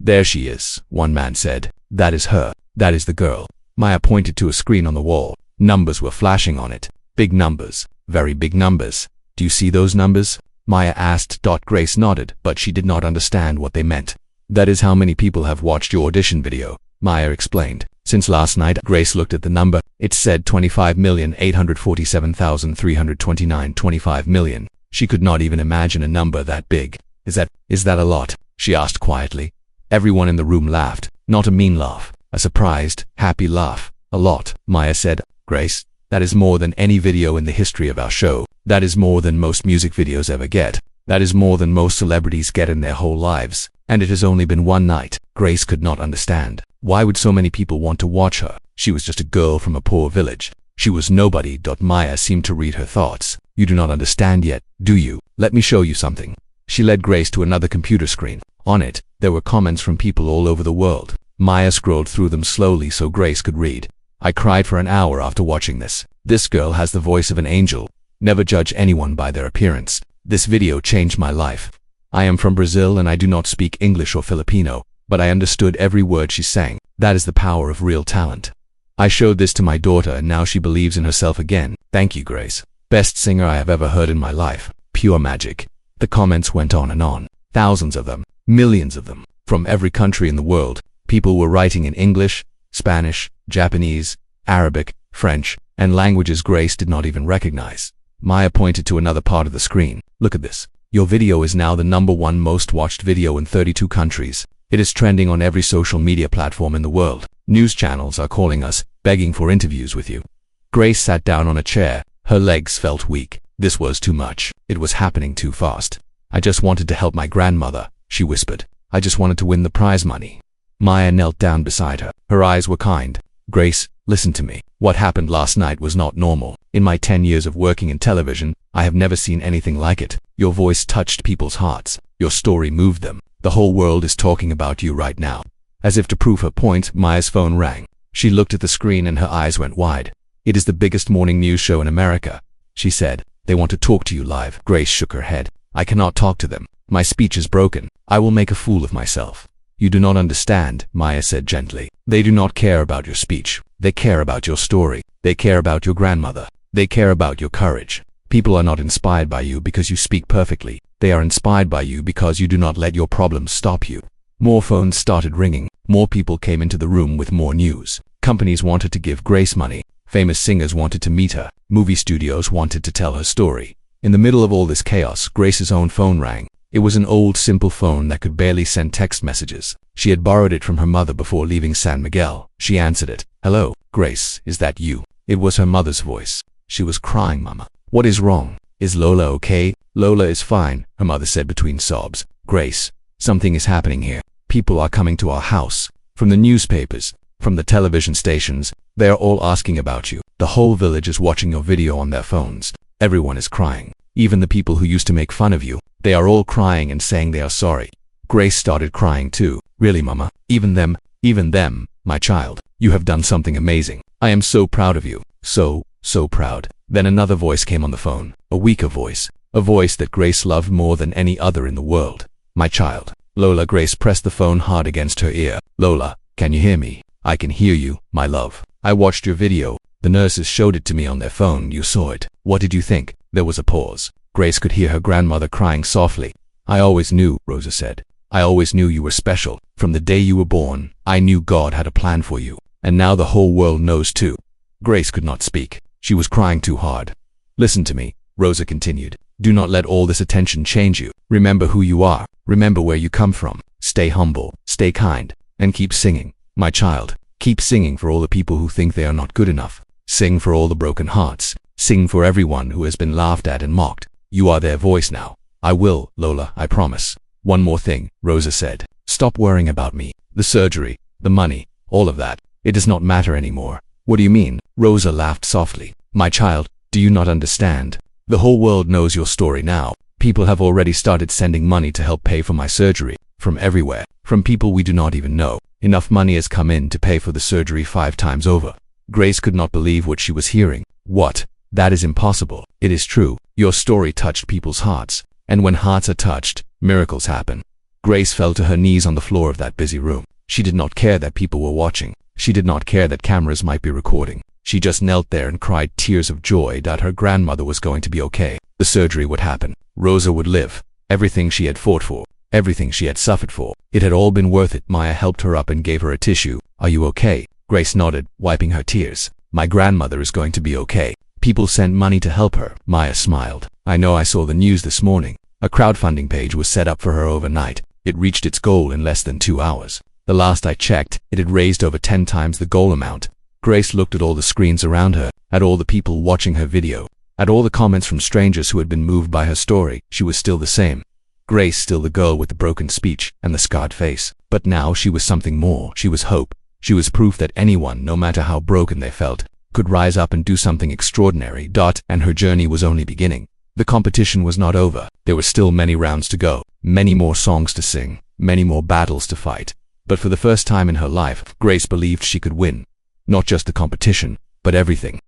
There she is, one man said. That is her. That is the girl. Maya pointed to a screen on the wall. Numbers were flashing on it. Big numbers. Very big numbers. Do you see those numbers? Maya asked. Grace nodded, but she did not understand what they meant. That is how many people have watched your audition video, Maya explained. Since last night. Grace looked at the number. It said 25,847,329. 25 million. She could not even imagine a number that big. Is that a lot? She asked quietly. Everyone in the room laughed. Not a mean laugh. A surprised, happy laugh. A lot, Maya said. Grace, that is more than any video in the history of our show. That is more than most music videos ever get. That is more than most celebrities get in their whole lives. And it has only been one night. Grace could not understand. Why would so many people want to watch her? She was just a girl from a poor village. She was nobody. Maya seemed to read her thoughts. You do not understand yet, do you? Let me show you something. She led Grace to another computer screen. On it, there were comments from people all over the world. Maya scrolled through them slowly so Grace could read. I cried for an hour after watching this. This girl has the voice of an angel. Never judge anyone by their appearance. This video changed my life. I am from Brazil and I do not speak English or Filipino, but I understood every word she sang. That is the power of real talent. I showed this to my daughter and now she believes in herself again. Thank you, Grace. Best singer I have ever heard in my life. Pure magic. The comments went on and on. Thousands of them. Millions of them. From every country in the world. People were writing in English, Spanish, Japanese, Arabic, French, and languages Grace did not even recognize. Maya pointed to another part of the screen. Look at this. Your video is now the #1 most watched video in 32 countries. It is trending on every social media platform in the world. News channels are calling us, begging for interviews with you. Grace sat down on a chair. Her legs felt weak. This was too much. It was happening too fast. I just wanted to help my grandmother, she whispered. I just wanted to win the prize money. Maya knelt down beside her. Her eyes were kind. Grace, listen to me. What happened last night was not normal. In my 10 years of working in television, I have never seen anything like it. Your voice touched people's hearts. Your story moved them. The whole world is talking about you right now. As if to prove her point, Maya's phone rang. She looked at the screen and her eyes went wide. It is the biggest morning news show in America, she said. They want to talk to you live. Grace shook her head. I cannot talk to them. My speech is broken. I will make a fool of myself. You do not understand, Maya said gently. They do not care about your speech. They care about your story. They care about your grandmother. They care about your courage. People are not inspired by you because you speak perfectly. They are inspired by you because you do not let your problems stop you. More phones started ringing. More people came into the room with more news. Companies wanted to give Grace money. Famous singers wanted to meet her. Movie studios wanted to tell her story. In the middle of all this chaos, Grace's own phone rang. It was an old, simple phone that could barely send text messages. She had borrowed it from her mother before leaving San Miguel. She answered it. Hello, Grace, is that you? It was her mother's voice. She was crying, Mama. What is wrong? Is Lola okay? Lola is fine, her mother said between sobs. Grace, something is happening here. People are coming to our house. From the newspapers, from the television stations, they are all asking about you. The whole village is watching your video on their phones. Everyone is crying. Even the people who used to make fun of you. They are all crying and saying they are sorry. Grace started crying too. Really, Mama? Even them, my child. You have done something amazing. I am so proud of you. So proud. Then another voice came on the phone. A weaker voice. A voice that Grace loved more than any other in the world. My child. Lola. Grace pressed the phone hard against her ear. Lola, can you hear me? I can hear you, my love. I watched your video. The nurses showed it to me on their phone. You saw it. What did you think? There was a pause. Grace could hear her grandmother crying softly. I always knew, Rosa said. I always knew you were special. From the day you were born, I knew God had a plan for you. And now the whole world knows too. Grace could not speak. She was crying too hard. Listen to me, Rosa continued. Do not let all this attention change you. Remember who you are. Remember where you come from. Stay humble, stay kind, and keep singing. My child, keep singing for all the people who think they are not good enough. Sing for all the broken hearts. Sing for everyone who has been laughed at and mocked. You are their voice now. I will, Lola, I promise. One more thing, Rosa said. Stop worrying about me. The surgery, the money, all of that. It does not matter anymore. What do you mean? Rosa laughed softly. My child, do you not understand? The whole world knows your story now. People have already started sending money to help pay for my surgery. From everywhere. From people we do not even know. Enough money has come in to pay for the surgery 5 times over. Grace could not believe what she was hearing. What? That is impossible. It is true. Your story touched people's hearts. And when hearts are touched, miracles happen. Grace fell to her knees on the floor of that busy room. She did not care that people were watching. She did not care that cameras might be recording. She just knelt there and cried tears of joy that her grandmother was going to be okay. The surgery would happen. Rosa would live. Everything she had fought for, everything she had suffered for, it had all been worth it. Maya helped her up and gave her a tissue. "Are you okay?" Grace nodded, wiping her tears. "My grandmother is going to be okay. People sent money to help her." Maya smiled. "I know, I saw the news this morning. A crowdfunding page was set up for her overnight. It reached its goal in less than 2 hours. The last I checked, it had raised over 10 times the goal amount." Grace looked at all the screens around her, at all the people watching her video, at all the comments from strangers who had been moved by her story. She was still the same. Grace, still the girl with the broken speech and the scarred face. But now she was something more. She was hope. She was proof that anyone, no matter how broken they felt, could rise up and do something extraordinary. And her journey was only beginning. The competition was not over. There were still many rounds to go, many more songs to sing, many more battles to fight. But for the first time in her life, Grace believed she could win. Not just the competition, but everything.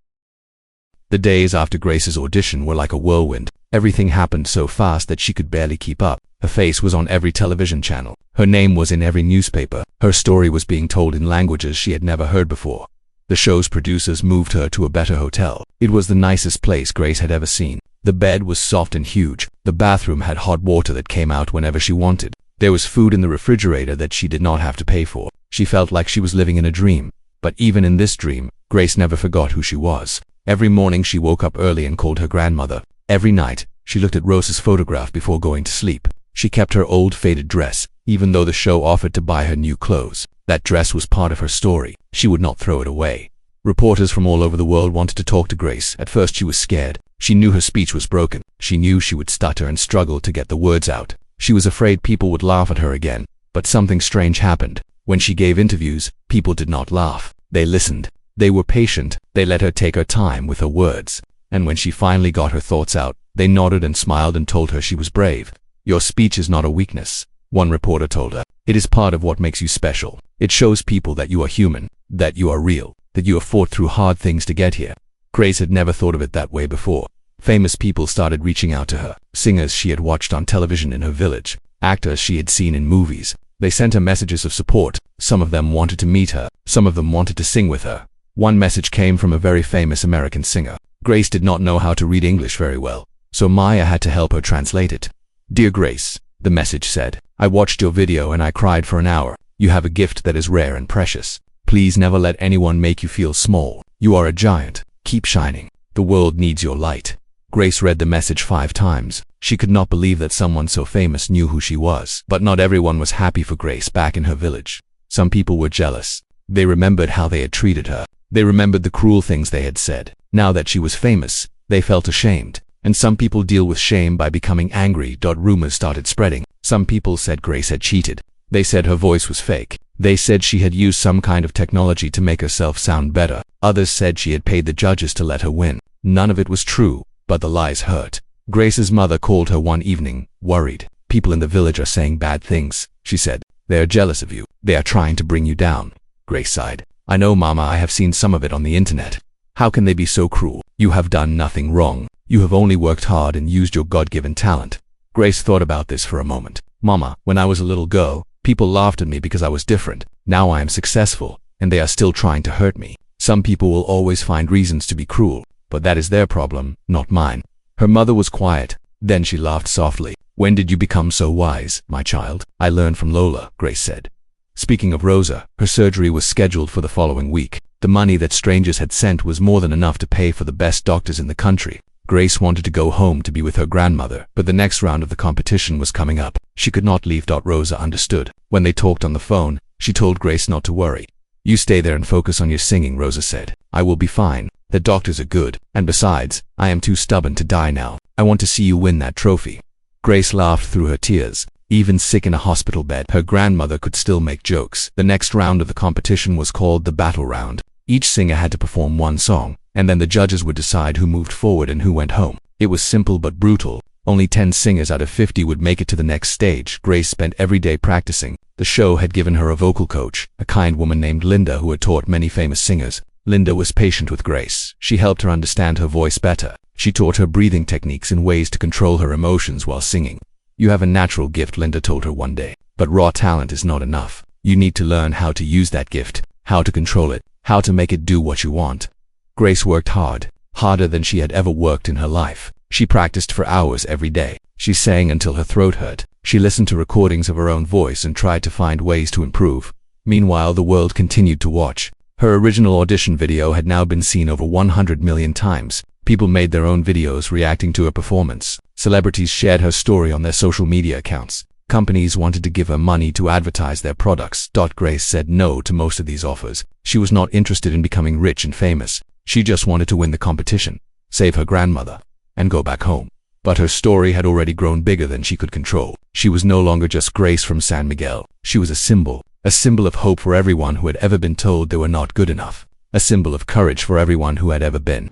The days after Grace's audition were like a whirlwind. Everything happened so fast that she could barely keep up. Her face was on every television channel. Her name was in every newspaper. Her story was being told in languages she had never heard before. The show's producers moved her to a better hotel. It was the nicest place Grace had ever seen. The bed was soft and huge. The bathroom had hot water that came out whenever she wanted. There was food in the refrigerator that she did not have to pay for. She felt like she was living in a dream. But even in this dream, Grace never forgot who she was. Every morning she woke up early and called her grandmother. Every night, she looked at Rosa's photograph before going to sleep. She kept her old faded dress, even though the show offered to buy her new clothes. That dress was part of her story. She would not throw it away. Reporters from all over the world wanted to talk to Grace. At first she was scared. She knew her speech was broken. She knew she would stutter and struggle to get the words out. She was afraid people would laugh at her again. But something strange happened. When she gave interviews, people did not laugh. They listened. They were patient. They let her take her time with her words. And when she finally got her thoughts out, they nodded and smiled and told her she was brave. "Your speech is not a weakness," one reporter told her. "It is part of what makes you special. It shows people that you are human, that you are real, that you have fought through hard things to get here." Grace had never thought of it that way before. Famous people started reaching out to her. Singers she had watched on television in her village. Actors she had seen in movies. They sent her messages of support. Some of them wanted to meet her. Some of them wanted to sing with her. One message came from a very famous American singer. Grace did not know how to read English very well, so Maya had to help her translate it. "Dear Grace," the message said, "I watched your video and I cried for an hour. You have a gift that is rare and precious. Please never let anyone make you feel small. You are a giant. Keep shining. The world needs your light." Grace read the message 5 times. She could not believe that someone so famous knew who she was. But not everyone was happy for Grace back in her village. Some people were jealous. They remembered how they had treated her. They remembered the cruel things they had said. Now that she was famous, they felt ashamed. And some people deal with shame by becoming angry. Rumors started spreading. Some people said Grace had cheated. They said her voice was fake. They said she had used some kind of technology to make herself sound better. Others said she had paid the judges to let her win. None of it was true, but the lies hurt. Grace's mother called her one evening, worried. "People in the village are saying bad things," she said. "They are jealous of you. They are trying to bring you down." Grace sighed. "I know, Mama, I have seen some of it on the internet. How can they be so cruel? You have done nothing wrong. You have only worked hard and used your God-given talent." Grace thought about this for a moment. "Mama, when I was a little girl, people laughed at me because I was different. Now I am successful, and they are still trying to hurt me. Some people will always find reasons to be cruel, but that is their problem, not mine." Her mother was quiet. Then she laughed softly. "When did you become so wise, my child?" "I learned from Lola," Grace said. Speaking of Rosa, her surgery was scheduled for the following week. The money that strangers had sent was more than enough to pay for the best doctors in the country. Grace wanted to go home to be with her grandmother, but the next round of the competition was coming up. She could not leave. Rosa understood. When they talked on the phone, she told Grace not to worry. "You stay there and focus on your singing," Rosa said. "I will be fine. The doctors are good, and besides, I am too stubborn to die now. I want to see you win that trophy." Grace laughed through her tears. Even sick in a hospital bed, her grandmother could still make jokes. The next round of the competition was called the battle round. Each singer had to perform one song, and then the judges would decide who moved forward and who went home. It was simple but brutal. Only 10 singers out of 50 would make it to the next stage. Grace spent every day practicing. The show had given her a vocal coach, a kind woman named Linda who had taught many famous singers. Linda was patient with Grace. She helped her understand her voice better. She taught her breathing techniques and ways to control her emotions while singing. "You have a natural gift," Linda told her one day, "but raw talent is not enough. You need to learn how to use that gift, how to control it, how to make it do what you want." Grace worked hard, harder than she had ever worked in her life. She practiced for hours every day. She sang until her throat hurt. She listened to recordings of her own voice and tried to find ways to improve. Meanwhile, the world continued to watch. Her original audition video had now been seen over 100 million times. People made their own videos reacting to her performance. Celebrities shared her story on their social media accounts. Companies wanted to give her money to advertise their products. Grace said no to most of these offers. She was not interested in becoming rich and famous. She just wanted to win the competition, save her grandmother, and go back home. But her story had already grown bigger than she could control. She was no longer just Grace from San Miguel. She was a symbol of hope for everyone who had ever been told they were not good enough. A symbol of courage for everyone who had ever been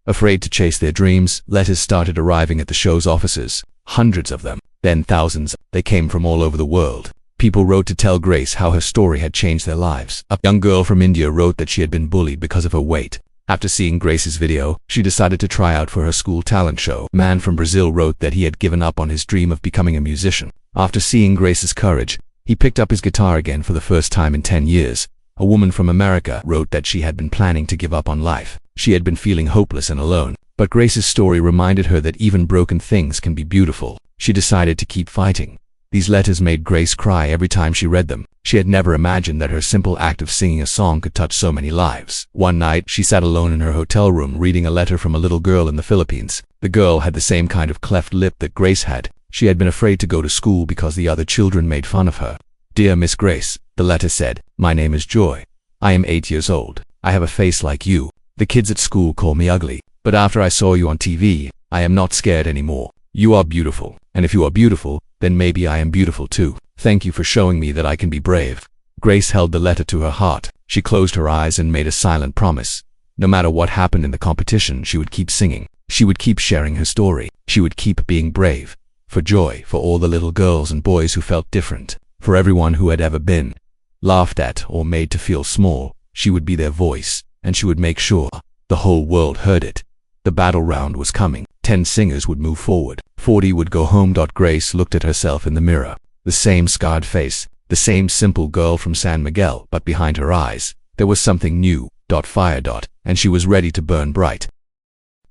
afraid to chase their dreams. Letters started arriving at the show's offices, hundreds of them, then thousands. They came from all over the world. People wrote to tell Grace how her story had changed their lives. A young girl from India wrote that she had been bullied because of her weight. After seeing Grace's video, she decided to try out for her school talent show. A man from Brazil wrote that he had given up on his dream of becoming a musician. After seeing Grace's courage, he picked up his guitar again for the first time in 10 years. A woman from America wrote that she had been planning to give up on life. She had been feeling hopeless and alone. But Grace's story reminded her that even broken things can be beautiful. She decided to keep fighting. These letters made Grace cry every time she read them. She had never imagined that her simple act of singing a song could touch so many lives. One night, she sat alone in her hotel room reading a letter from a little girl in the Philippines. The girl had the same kind of cleft lip that Grace had. She had been afraid to go to school because the other children made fun of her. "Dear Miss Grace," the letter said, "my name is Joy. I am 8 years old. I have a face like you. The kids at school call me ugly. But after I saw you on TV, I am not scared anymore. You are beautiful. And if you are beautiful, then maybe I am beautiful too. Thank you for showing me that I can be brave." Grace held the letter to her heart. She closed her eyes and made a silent promise. No matter what happened in the competition, she would keep singing. She would keep sharing her story. She would keep being brave. For Joy, for all the little girls and boys who felt different, for everyone who had ever been laughed at or made to feel small, she would be their voice, and she would make sure the whole world heard it. The battle round was coming. 10 singers would move forward. 40 would go home. Grace looked at herself in the mirror. The same scarred face, the same simple girl from San Miguel, but behind her eyes, there was something new. Fire. And she was ready to burn bright.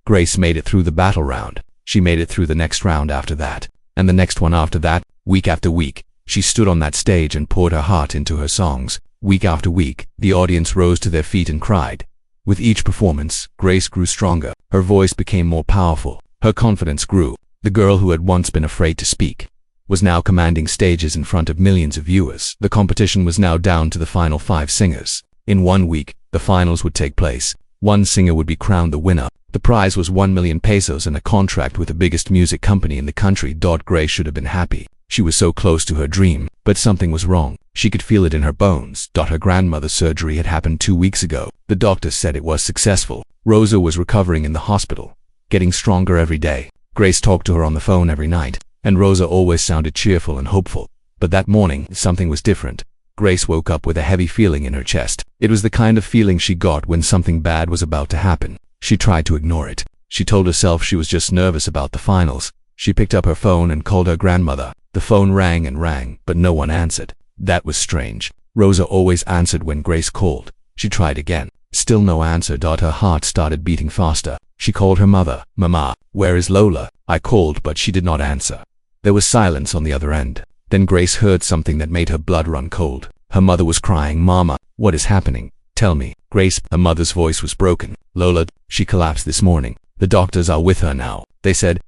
Grace made it through the battle round. She made it through the next round after that, and the next one after that. Week after week, she stood on that stage and poured her heart into her songs. Week after week, the audience rose to their feet and cried. With each performance, Grace grew stronger. Her voice became more powerful. Her confidence grew. The girl who had once been afraid to speak was now commanding stages in front of millions of viewers. The competition was now down to the final 5 singers. In 1 week, the finals would take place. One singer would be crowned the winner. The prize was 1 million pesos and a contract with the biggest music company in the country. Grace should have been happy. She was so close to her dream, but something was wrong. She could feel it in her bones. Her grandmother's surgery had happened 2 weeks ago. The doctor said it was successful. Rosa was recovering in the hospital, getting stronger every day. Grace talked to her on the phone every night, and Rosa always sounded cheerful and hopeful. But that morning, something was different. Grace woke up with a heavy feeling in her chest. It was the kind of feeling she got when something bad was about to happen. She tried to ignore it. She told herself she was just nervous about the finals. She picked up her phone and called her grandmother. The phone rang and rang, but no one answered. That was strange. Rosa always answered when Grace called. She tried again. Still no answer. Her heart started beating faster. She called her mother. "Mama, where is Lola?" I called, but she did not answer. There was silence on the other end. Then Grace heard something that made her blood run cold. Her mother was crying. "Mama, what is happening? Tell me." Grace, her mother's voice was broken. "Lola, she collapsed this morning. The doctors are with her now. They said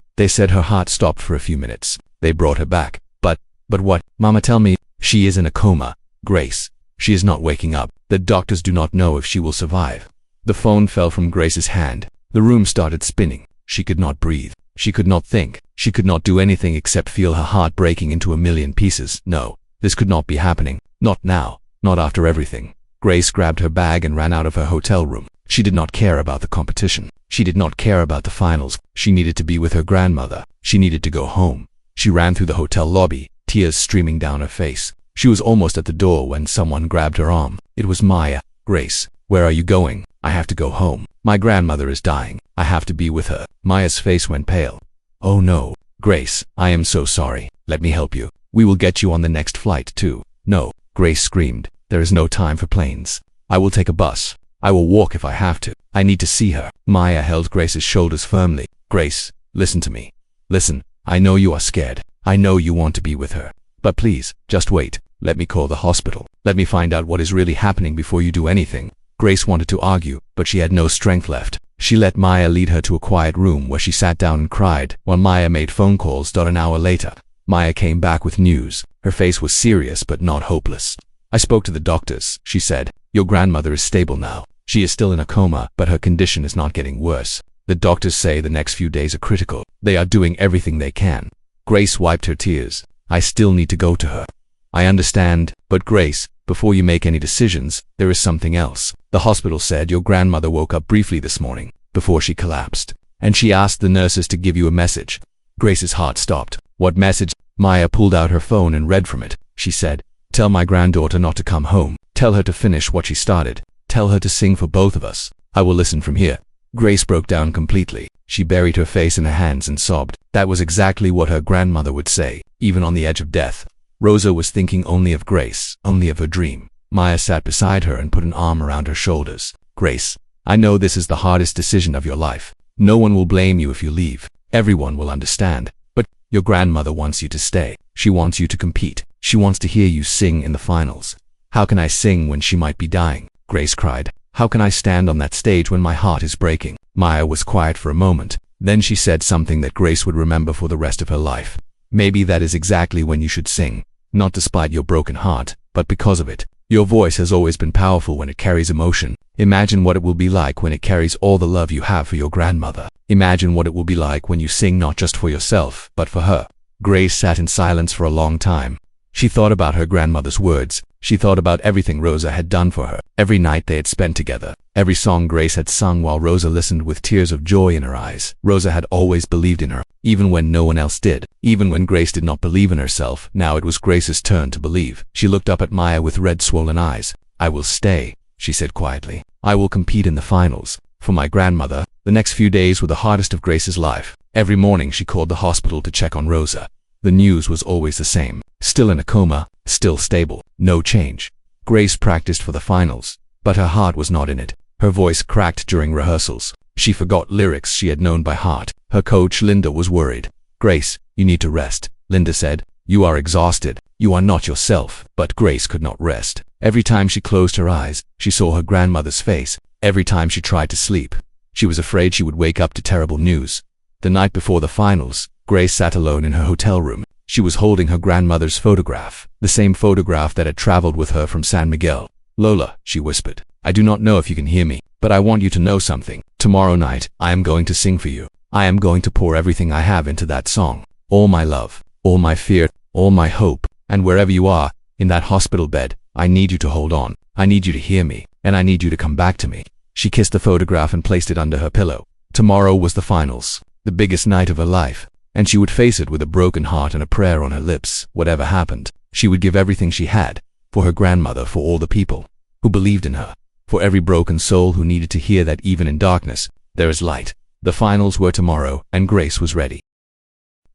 her heart stopped for a few minutes. They brought her back. But what? Mama, tell me." "She is in a coma, Grace. She is not waking up. The doctors do not know if she will survive." The phone fell from Grace's hand. The room started spinning. She could not breathe. She could not think. She could not do anything except feel her heart breaking into a million pieces. No, this could not be happening. Not now. Not after everything. Grace grabbed her bag and ran out of her hotel room. She did not care about the competition. She did not care about the finals. She needed to be with her grandmother. She needed to go home. She ran through the hotel lobby, tears streaming down her face. She was almost at the door when someone grabbed her arm. It was Maya. "Grace, where are you going?" "I have to go home. My grandmother is dying. I have to be with her." Maya's face went pale. "Oh no, Grace, I am so sorry. Let me help you. We will get you on the next flight too." "No," Grace screamed. "There is no time for planes. I will take a bus. I will walk if I have to. I need to see her." Maya held Grace's shoulders firmly. "Grace, Listen to me. Listen, I know you are scared. I know you want to be with her. But please, just wait. Let me call the hospital. Let me find out what is really happening before you do anything. Grace wanted to argue, but she had no strength left. She let Maya lead her to a quiet room where she sat down and cried, while Maya made phone calls. An hour later, Maya came back with news. Her face was serious but not hopeless. I spoke to the doctors, she said. Your grandmother is stable now. She is still in a coma, but her condition is not getting worse. The doctors say the next few days are critical. They are doing everything they can. Grace wiped her tears. I still need to go to her. I understand, but Grace, before you make any decisions, there is something else. The hospital said your grandmother woke up briefly this morning, before she collapsed, and she asked the nurses to give you a message. Grace's heart stopped. What message? Maya pulled out her phone and read from it. She said, tell my granddaughter not to come home. Tell her to finish what she started. Tell her to sing for both of us. I will listen from here. Grace broke down completely. She buried her face in her hands and sobbed. That was exactly what her grandmother would say, even on the edge of death. Rosa was thinking only of Grace, only of her dream. Maya sat beside her and put an arm around her shoulders. Grace, I know this is the hardest decision of your life. No one will blame you if you leave. Everyone will understand. But your grandmother wants you to stay. She wants you to compete. She wants to hear you sing in the finals. How can I sing when she might be dying? Grace cried. How can I stand on that stage when my heart is breaking? Maya was quiet for a moment. Then she said something that Grace would remember for the rest of her life. Maybe that is exactly when you should sing. Not despite your broken heart, but because of it. Your voice has always been powerful when it carries emotion. Imagine what it will be like when it carries all the love you have for your grandmother. Imagine what it will be like when you sing not just for yourself, but for her. Grace sat in silence for a long time. She thought about her grandmother's words. She thought about everything Rosa had done for her, every night they had spent together, every song Grace had sung while Rosa listened with tears of joy in her eyes. Rosa had always believed in her, even when no one else did. Even when Grace did not believe in herself, now it was Grace's turn to believe. She looked up at Maya with red swollen eyes. I will stay, she said quietly. I will compete in the finals. For my grandmother, the next few days were the hardest of Grace's life. Every morning she called the hospital to check on Rosa. The news was always the same. Still in a coma, still stable, no change. Grace practiced for the finals, but her heart was not in it. Her voice cracked during rehearsals. She forgot lyrics she had known by heart. Her coach, Linda, was worried. Grace, you need to rest, Linda said. You are exhausted. You are not yourself. But Grace could not rest. Every time she closed her eyes, she saw her grandmother's face. Every time she tried to sleep, she was afraid she would wake up to terrible news. The night before the finals, Grace sat alone in her hotel room. She was holding her grandmother's photograph, the same photograph that had traveled with her from San Miguel. Lola, she whispered, I do not know if you can hear me, but I want you to know something. Tomorrow night, I am going to sing for you. I am going to pour everything I have into that song. All my love, all my fear, all my hope, and wherever you are, in that hospital bed, I need you to hold on. I need you to hear me, and I need you to come back to me. She kissed the photograph and placed it under her pillow. Tomorrow was the finals, the biggest night of her life. And she would face it with a broken heart and a prayer on her lips. Whatever happened, she would give everything she had, for her grandmother, for all the people who believed in her, for every broken soul who needed to hear that even in darkness, there is light. The finals were tomorrow, and Grace was ready.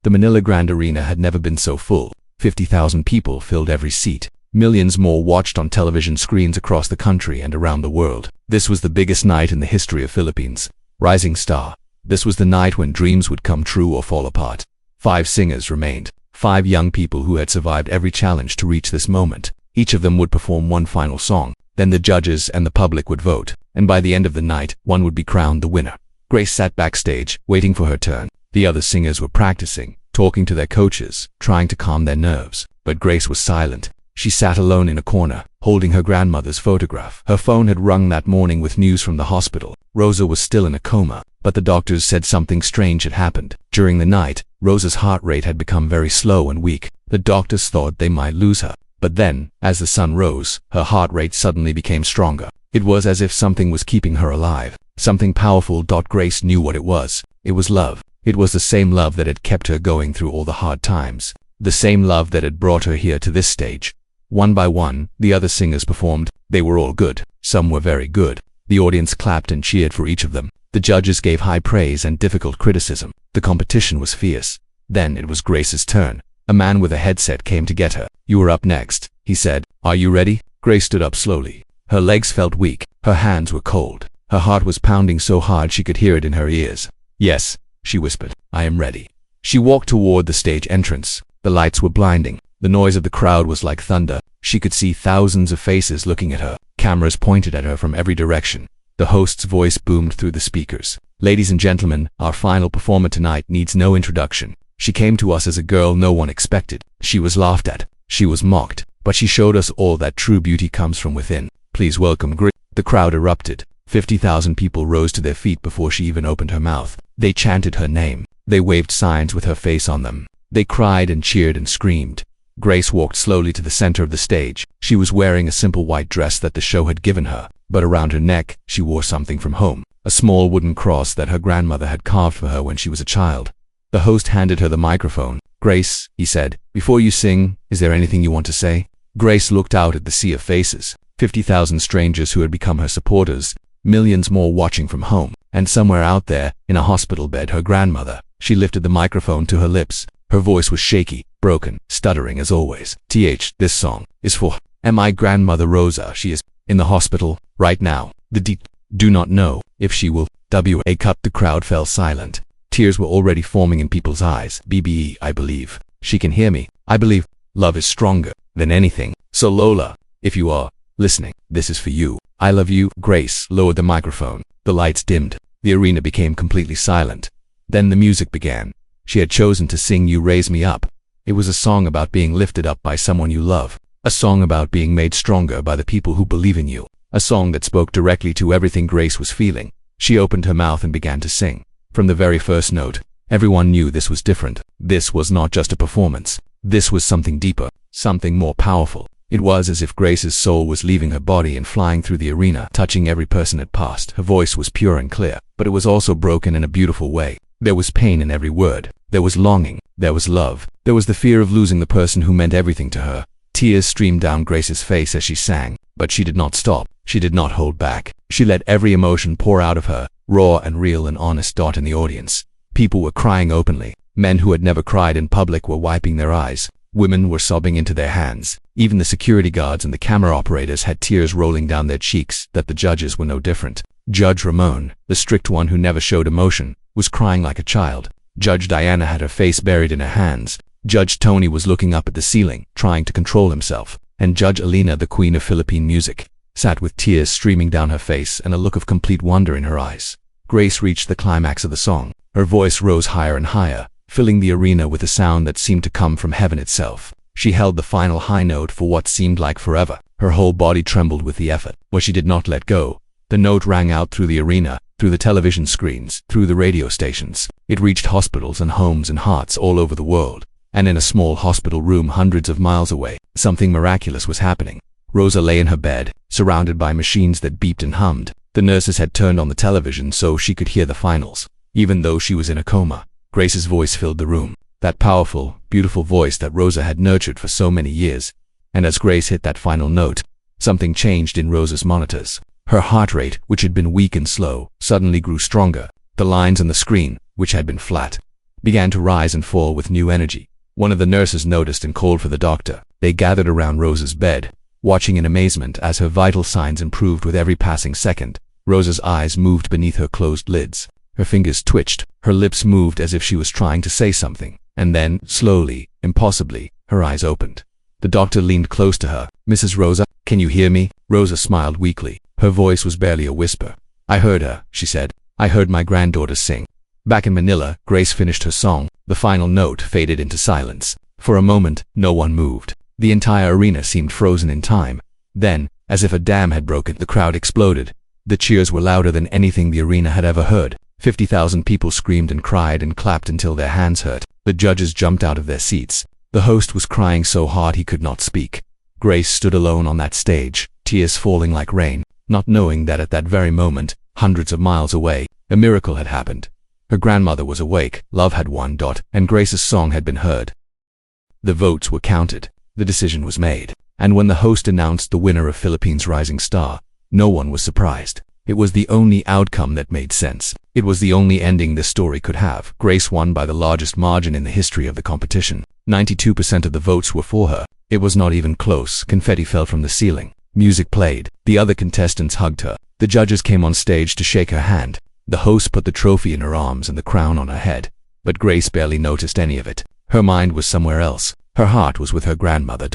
The Manila Grand Arena had never been so full. 50,000 people filled every seat. Millions more watched on television screens across the country and around the world. This was the biggest night in the history of Philippines. Rising star. This was the night when dreams would come true or fall apart. 5 singers remained. 5 young people who had survived every challenge to reach this moment. Each of them would perform one final song. Then the judges and the public would vote. And by the end of the night, one would be crowned the winner. Grace sat backstage, waiting for her turn. The other singers were practicing, talking to their coaches, trying to calm their nerves. But Grace was silent. She sat alone in a corner, holding her grandmother's photograph. Her phone had rung that morning with news from the hospital. Rosa was still in a coma, but the doctors said something strange had happened. During the night, Rosa's heart rate had become very slow and weak. The doctors thought they might lose her. But then, as the sun rose, her heart rate suddenly became stronger. It was as if something was keeping her alive. Something powerful. Grace knew what it was. It was love. It was the same love that had kept her going through all the hard times. The same love that had brought her here to this stage. One by one, the other singers performed. They were all good. Some were very good. The audience clapped and cheered for each of them. The judges gave high praise and difficult criticism. The competition was fierce. Then it was Grace's turn. A man with a headset came to get her. You are up next, he said. Are you ready? Grace stood up slowly. Her legs felt weak. Her hands were cold. Her heart was pounding so hard she could hear it in her ears. Yes, she whispered. I am ready. She walked toward the stage entrance. The lights were blinding. The noise of the crowd was like thunder. She could see thousands of faces looking at her. Cameras pointed at her from every direction. The host's voice boomed through the speakers. Ladies and gentlemen, our final performer tonight needs no introduction. She came to us as a girl no one expected. She was laughed at. She was mocked. But she showed us all that true beauty comes from within. Please welcome Grace. The crowd erupted. 50,000 people rose to their feet before she even opened her mouth. They chanted her name. They waved signs with her face on them. They cried and cheered and screamed. Grace walked slowly to the center of the stage. She was wearing a simple white dress that the show had given her, but around her neck, she wore something from home, a small wooden cross that her grandmother had carved for her when she was a child. The host handed her the microphone. Grace, he said, before you sing, is there anything you want to say? Grace looked out at the sea of faces, 50,000 strangers who had become her supporters, millions more watching from home, and somewhere out there, in a hospital bed, her grandmother. She lifted the microphone to her lips. Her voice was shaky, broken, stuttering as always. This song is for my grandmother Rosa. She is in the hospital right now. Do not know if she will cut. The crowd fell silent. Tears were already forming in people's eyes. BBE, I believe. She can hear me. I believe love is stronger than anything. So Lola, if you are listening, this is for you. I love you. Grace lowered the microphone. The lights dimmed. The arena became completely silent. Then the music began. She had chosen to sing You Raise Me Up. It was a song about being lifted up by someone you love. A song about being made stronger by the people who believe in you. A song that spoke directly to everything Grace was feeling. She opened her mouth and began to sing. From the very first note, everyone knew this was different. This was not just a performance. This was something deeper, something more powerful. It was as if Grace's soul was leaving her body and flying through the arena, touching every person it passed. Her voice was pure and clear, but it was also broken in a beautiful way. There was pain in every word. There was longing. There was love. There was the fear of losing the person who meant everything to her. Tears streamed down Grace's face as she sang, but she did not stop. She did not hold back. She let every emotion pour out of her, raw and real and honest. In the audience, people were crying openly. Men who had never cried in public were wiping their eyes. Women were sobbing into their hands. Even the security guards and the camera operators had tears rolling down their cheeks. That the judges were no different. Judge Ramon, the strict one who never showed emotion, was crying like a child. Judge Diana had her face buried in her hands. Judge Tony was looking up at the ceiling, trying to control himself. And Judge Alina, the queen of Philippine music, sat with tears streaming down her face and a look of complete wonder in her eyes. Grace reached the climax of the song. Her voice rose higher and higher, filling the arena with a sound that seemed to come from heaven itself. She held the final high note for what seemed like forever. Her whole body trembled with the effort, but she did not let go. The note rang out through the arena, through the television screens, through the radio stations. It reached hospitals and homes and hearts all over the world. And in a small hospital room hundreds of miles away, something miraculous was happening. Rosa lay in her bed, surrounded by machines that beeped and hummed. The nurses had turned on the television so she could hear the finals. Even though she was in a coma, Grace's voice filled the room. That powerful, beautiful voice that Rosa had nurtured for so many years. And as Grace hit that final note, something changed in Rosa's monitors. Her heart rate, which had been weak and slow, suddenly grew stronger. The lines on the screen, which had been flat, began to rise and fall with new energy. One of the nurses noticed and called for the doctor. They gathered around Rosa's bed, watching in amazement as her vital signs improved with every passing second. Rosa's eyes moved beneath her closed lids. Her fingers twitched. Her lips moved as if she was trying to say something. And then, slowly, impossibly, her eyes opened. The doctor leaned close to her. Mrs. Rosa, can you hear me? Rosa smiled weakly. Her voice was barely a whisper. I heard her, she said. I heard my granddaughter sing. Back in Manila, Grace finished her song. The final note faded into silence. For a moment, no one moved. The entire arena seemed frozen in time. Then, as if a dam had broken, the crowd exploded. The cheers were louder than anything the arena had ever heard. 50,000 people screamed and cried and clapped until their hands hurt. The judges jumped out of their seats. The host was crying so hard he could not speak. Grace stood alone on that stage, tears falling like rain, not knowing that at that very moment, hundreds of miles away, a miracle had happened. Her grandmother was awake, love had won. And Grace's song had been heard. The votes were counted. The decision was made. And when the host announced the winner of Philippines' Rising Star, no one was surprised. It was the only outcome that made sense. It was the only ending this story could have. Grace won by the largest margin in the history of the competition. 92% of the votes were for her. It was not even close. Confetti fell from the ceiling. Music played. The other contestants hugged her. The judges came on stage to shake her hand. The host put the trophy in her arms and the crown on her head, but Grace barely noticed any of it. Her mind was somewhere else. Her heart was with her grandmother.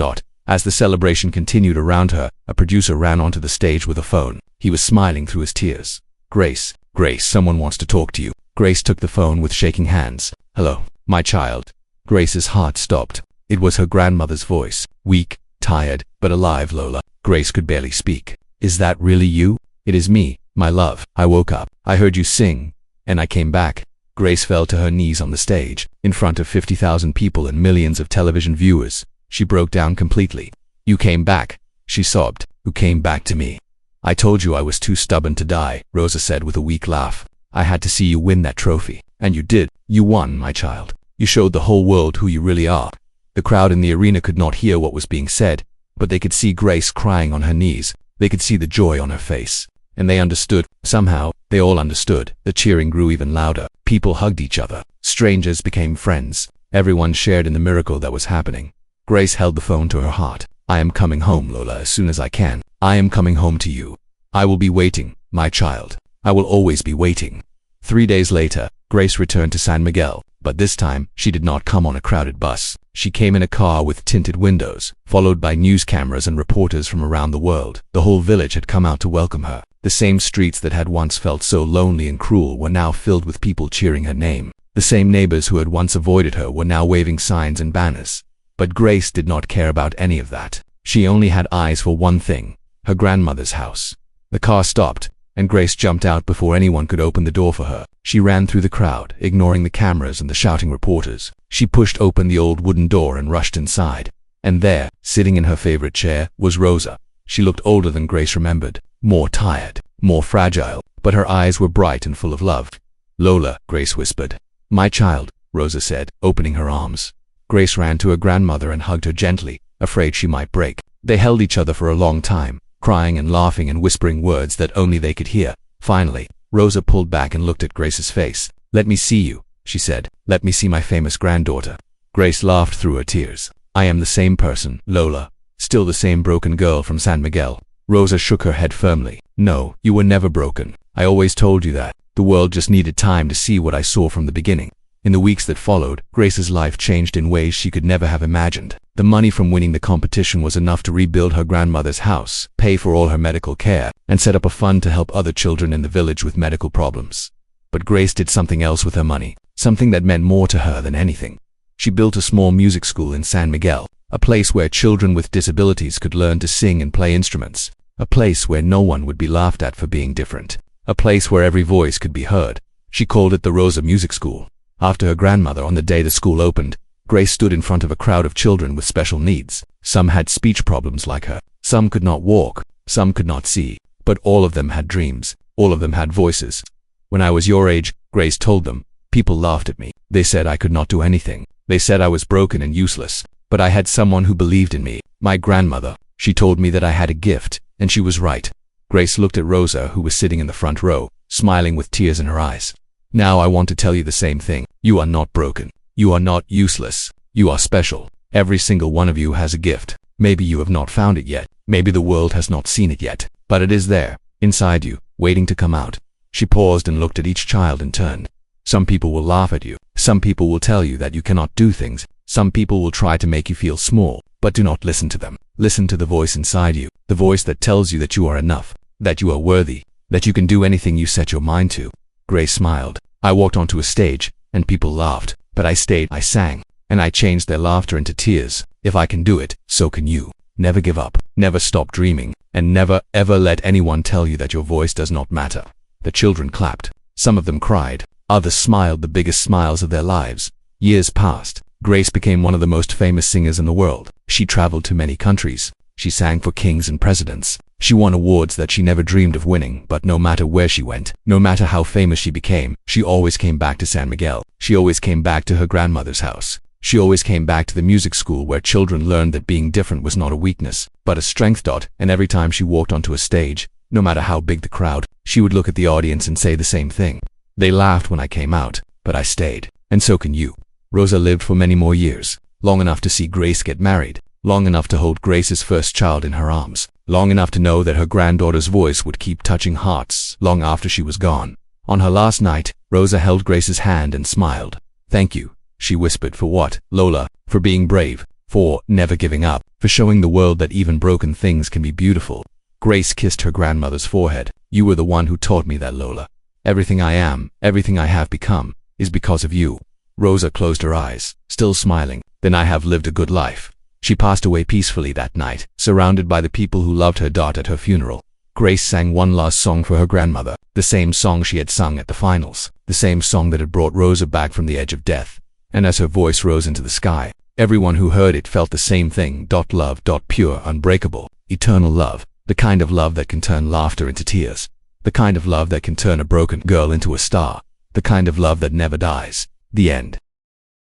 As the celebration continued around her, a producer ran onto the stage with a phone. He was smiling through his tears. Grace, someone wants to talk to you. Grace took the phone with shaking hands. Hello, my child. Grace's heart stopped. It was her grandmother's voice. Weak, tired, but alive, Lola. Grace could barely speak. Is that really you? It is me, my love. I woke up. I heard you sing, and I came back. Grace fell to her knees on the stage, in front of 50,000 people and millions of television viewers. She broke down completely. You came back, she sobbed. Who came back to me? I told you I was too stubborn to die, Rosa said with a weak laugh. I had to see you win that trophy. And you did. You won, my child. You showed the whole world who you really are. The crowd in the arena could not hear what was being said, but they could see Grace crying on her knees. They could see the joy on her face. And they understood. Somehow, they all understood. The cheering grew even louder. People hugged each other. Strangers became friends. Everyone shared in the miracle that was happening. Grace held the phone to her heart. I am coming home, Lola, as soon as I can. I am coming home to you. I will be waiting, my child. I will always be waiting. 3 days later, Grace returned to San Miguel, but this time, she did not come on a crowded bus. She came in a car with tinted windows, followed by news cameras and reporters from around the world. The whole village had come out to welcome her. The same streets that had once felt so lonely and cruel were now filled with people cheering her name. The same neighbors who had once avoided her were now waving signs and banners. But Grace did not care about any of that. She only had eyes for one thing, her grandmother's house. The car stopped, and Grace jumped out before anyone could open the door for her. She ran through the crowd, ignoring the cameras and the shouting reporters. She pushed open the old wooden door and rushed inside. And there, sitting in her favorite chair, was Rosa. She looked older than Grace remembered, more tired, more fragile, but her eyes were bright and full of love. Lola, Grace whispered. My child, Rosa said, opening her arms. Grace ran to her grandmother and hugged her gently, afraid she might break. They held each other for a long time, crying and laughing and whispering words that only they could hear. Finally, Rosa pulled back and looked at Grace's face. Let me see you, she said. Let me see my famous granddaughter. Grace laughed through her tears. I am the same person, Lola. Still the same broken girl from San Miguel. Rosa shook her head firmly. No, you were never broken. I always told you that. The world just needed time to see what I saw from the beginning. In the weeks that followed, Grace's life changed in ways she could never have imagined. The money from winning the competition was enough to rebuild her grandmother's house, pay for all her medical care, and set up a fund to help other children in the village with medical problems. But Grace did something else with her money, something that meant more to her than anything. She built a small music school in San Miguel, a place where children with disabilities could learn to sing and play instruments, a place where no one would be laughed at for being different, a place where every voice could be heard. She called it the Rosa Music School. After her grandmother, on the day the school opened, Grace stood in front of a crowd of children with special needs. Some had speech problems like her. Some could not walk. Some could not see. But all of them had dreams. All of them had voices. When I was your age, Grace told them, people laughed at me. They said I could not do anything. They said I was broken and useless. But I had someone who believed in me. My grandmother. She told me that I had a gift, and she was right. Grace looked at Rosa, who was sitting in the front row, smiling with tears in her eyes. Now I want to tell you the same thing. You are not broken. You are not useless. You are special. Every single one of you has a gift. Maybe you have not found it yet. Maybe the world has not seen it yet. But it is there, inside you, waiting to come out. She paused and looked at each child in turn. Some people will laugh at you. Some people will tell you that you cannot do things. Some people will try to make you feel small. But do not listen to them. Listen to the voice inside you. The voice that tells you that you are enough. That you are worthy. That you can do anything you set your mind to. Grace smiled. I walked onto a stage, and people laughed. But I stayed, I sang, and I changed their laughter into tears. If I can do it, so can you. Never give up, never stop dreaming, and never ever let anyone tell you that your voice does not matter. The children clapped. Some of them cried. Others smiled the biggest smiles of their lives. Years passed. Grace became one of the most famous singers in the world. She traveled to many countries. She sang for kings and presidents. She won awards that she never dreamed of winning, but no matter where she went, no matter how famous she became, she always came back to San Miguel. She always came back to her grandmother's house. She always came back to the music school where children learned that being different was not a weakness, but a strength. And every time she walked onto a stage, no matter how big the crowd, she would look at the audience and say the same thing. They laughed when I came out, but I stayed. And so can you. Rosa lived for many more years, long enough to see Grace get married, long enough to hold Grace's first child in her arms, long enough to know that her granddaughter's voice would keep touching hearts long after she was gone. On her last night, Rosa held Grace's hand and smiled. "Thank you," she whispered. "For what, Lola?" "For being brave, for never giving up, for showing the world that even broken things can be beautiful." Grace kissed her grandmother's forehead. "You were the one who taught me that, Lola. Everything I am, everything I have become, is because of you." Rosa closed her eyes, still smiling. "Then I have lived a good life." She passed away peacefully that night, surrounded by the people who loved her. At her funeral, Grace sang one last song for her grandmother, the same song she had sung at the finals, the same song that had brought Rosa back from the edge of death. And as her voice rose into the sky, everyone who heard it felt the same thing. Love. Pure, unbreakable, eternal love. The kind of love that can turn laughter into tears. The kind of love that can turn a broken girl into a star. The kind of love that never dies. The end.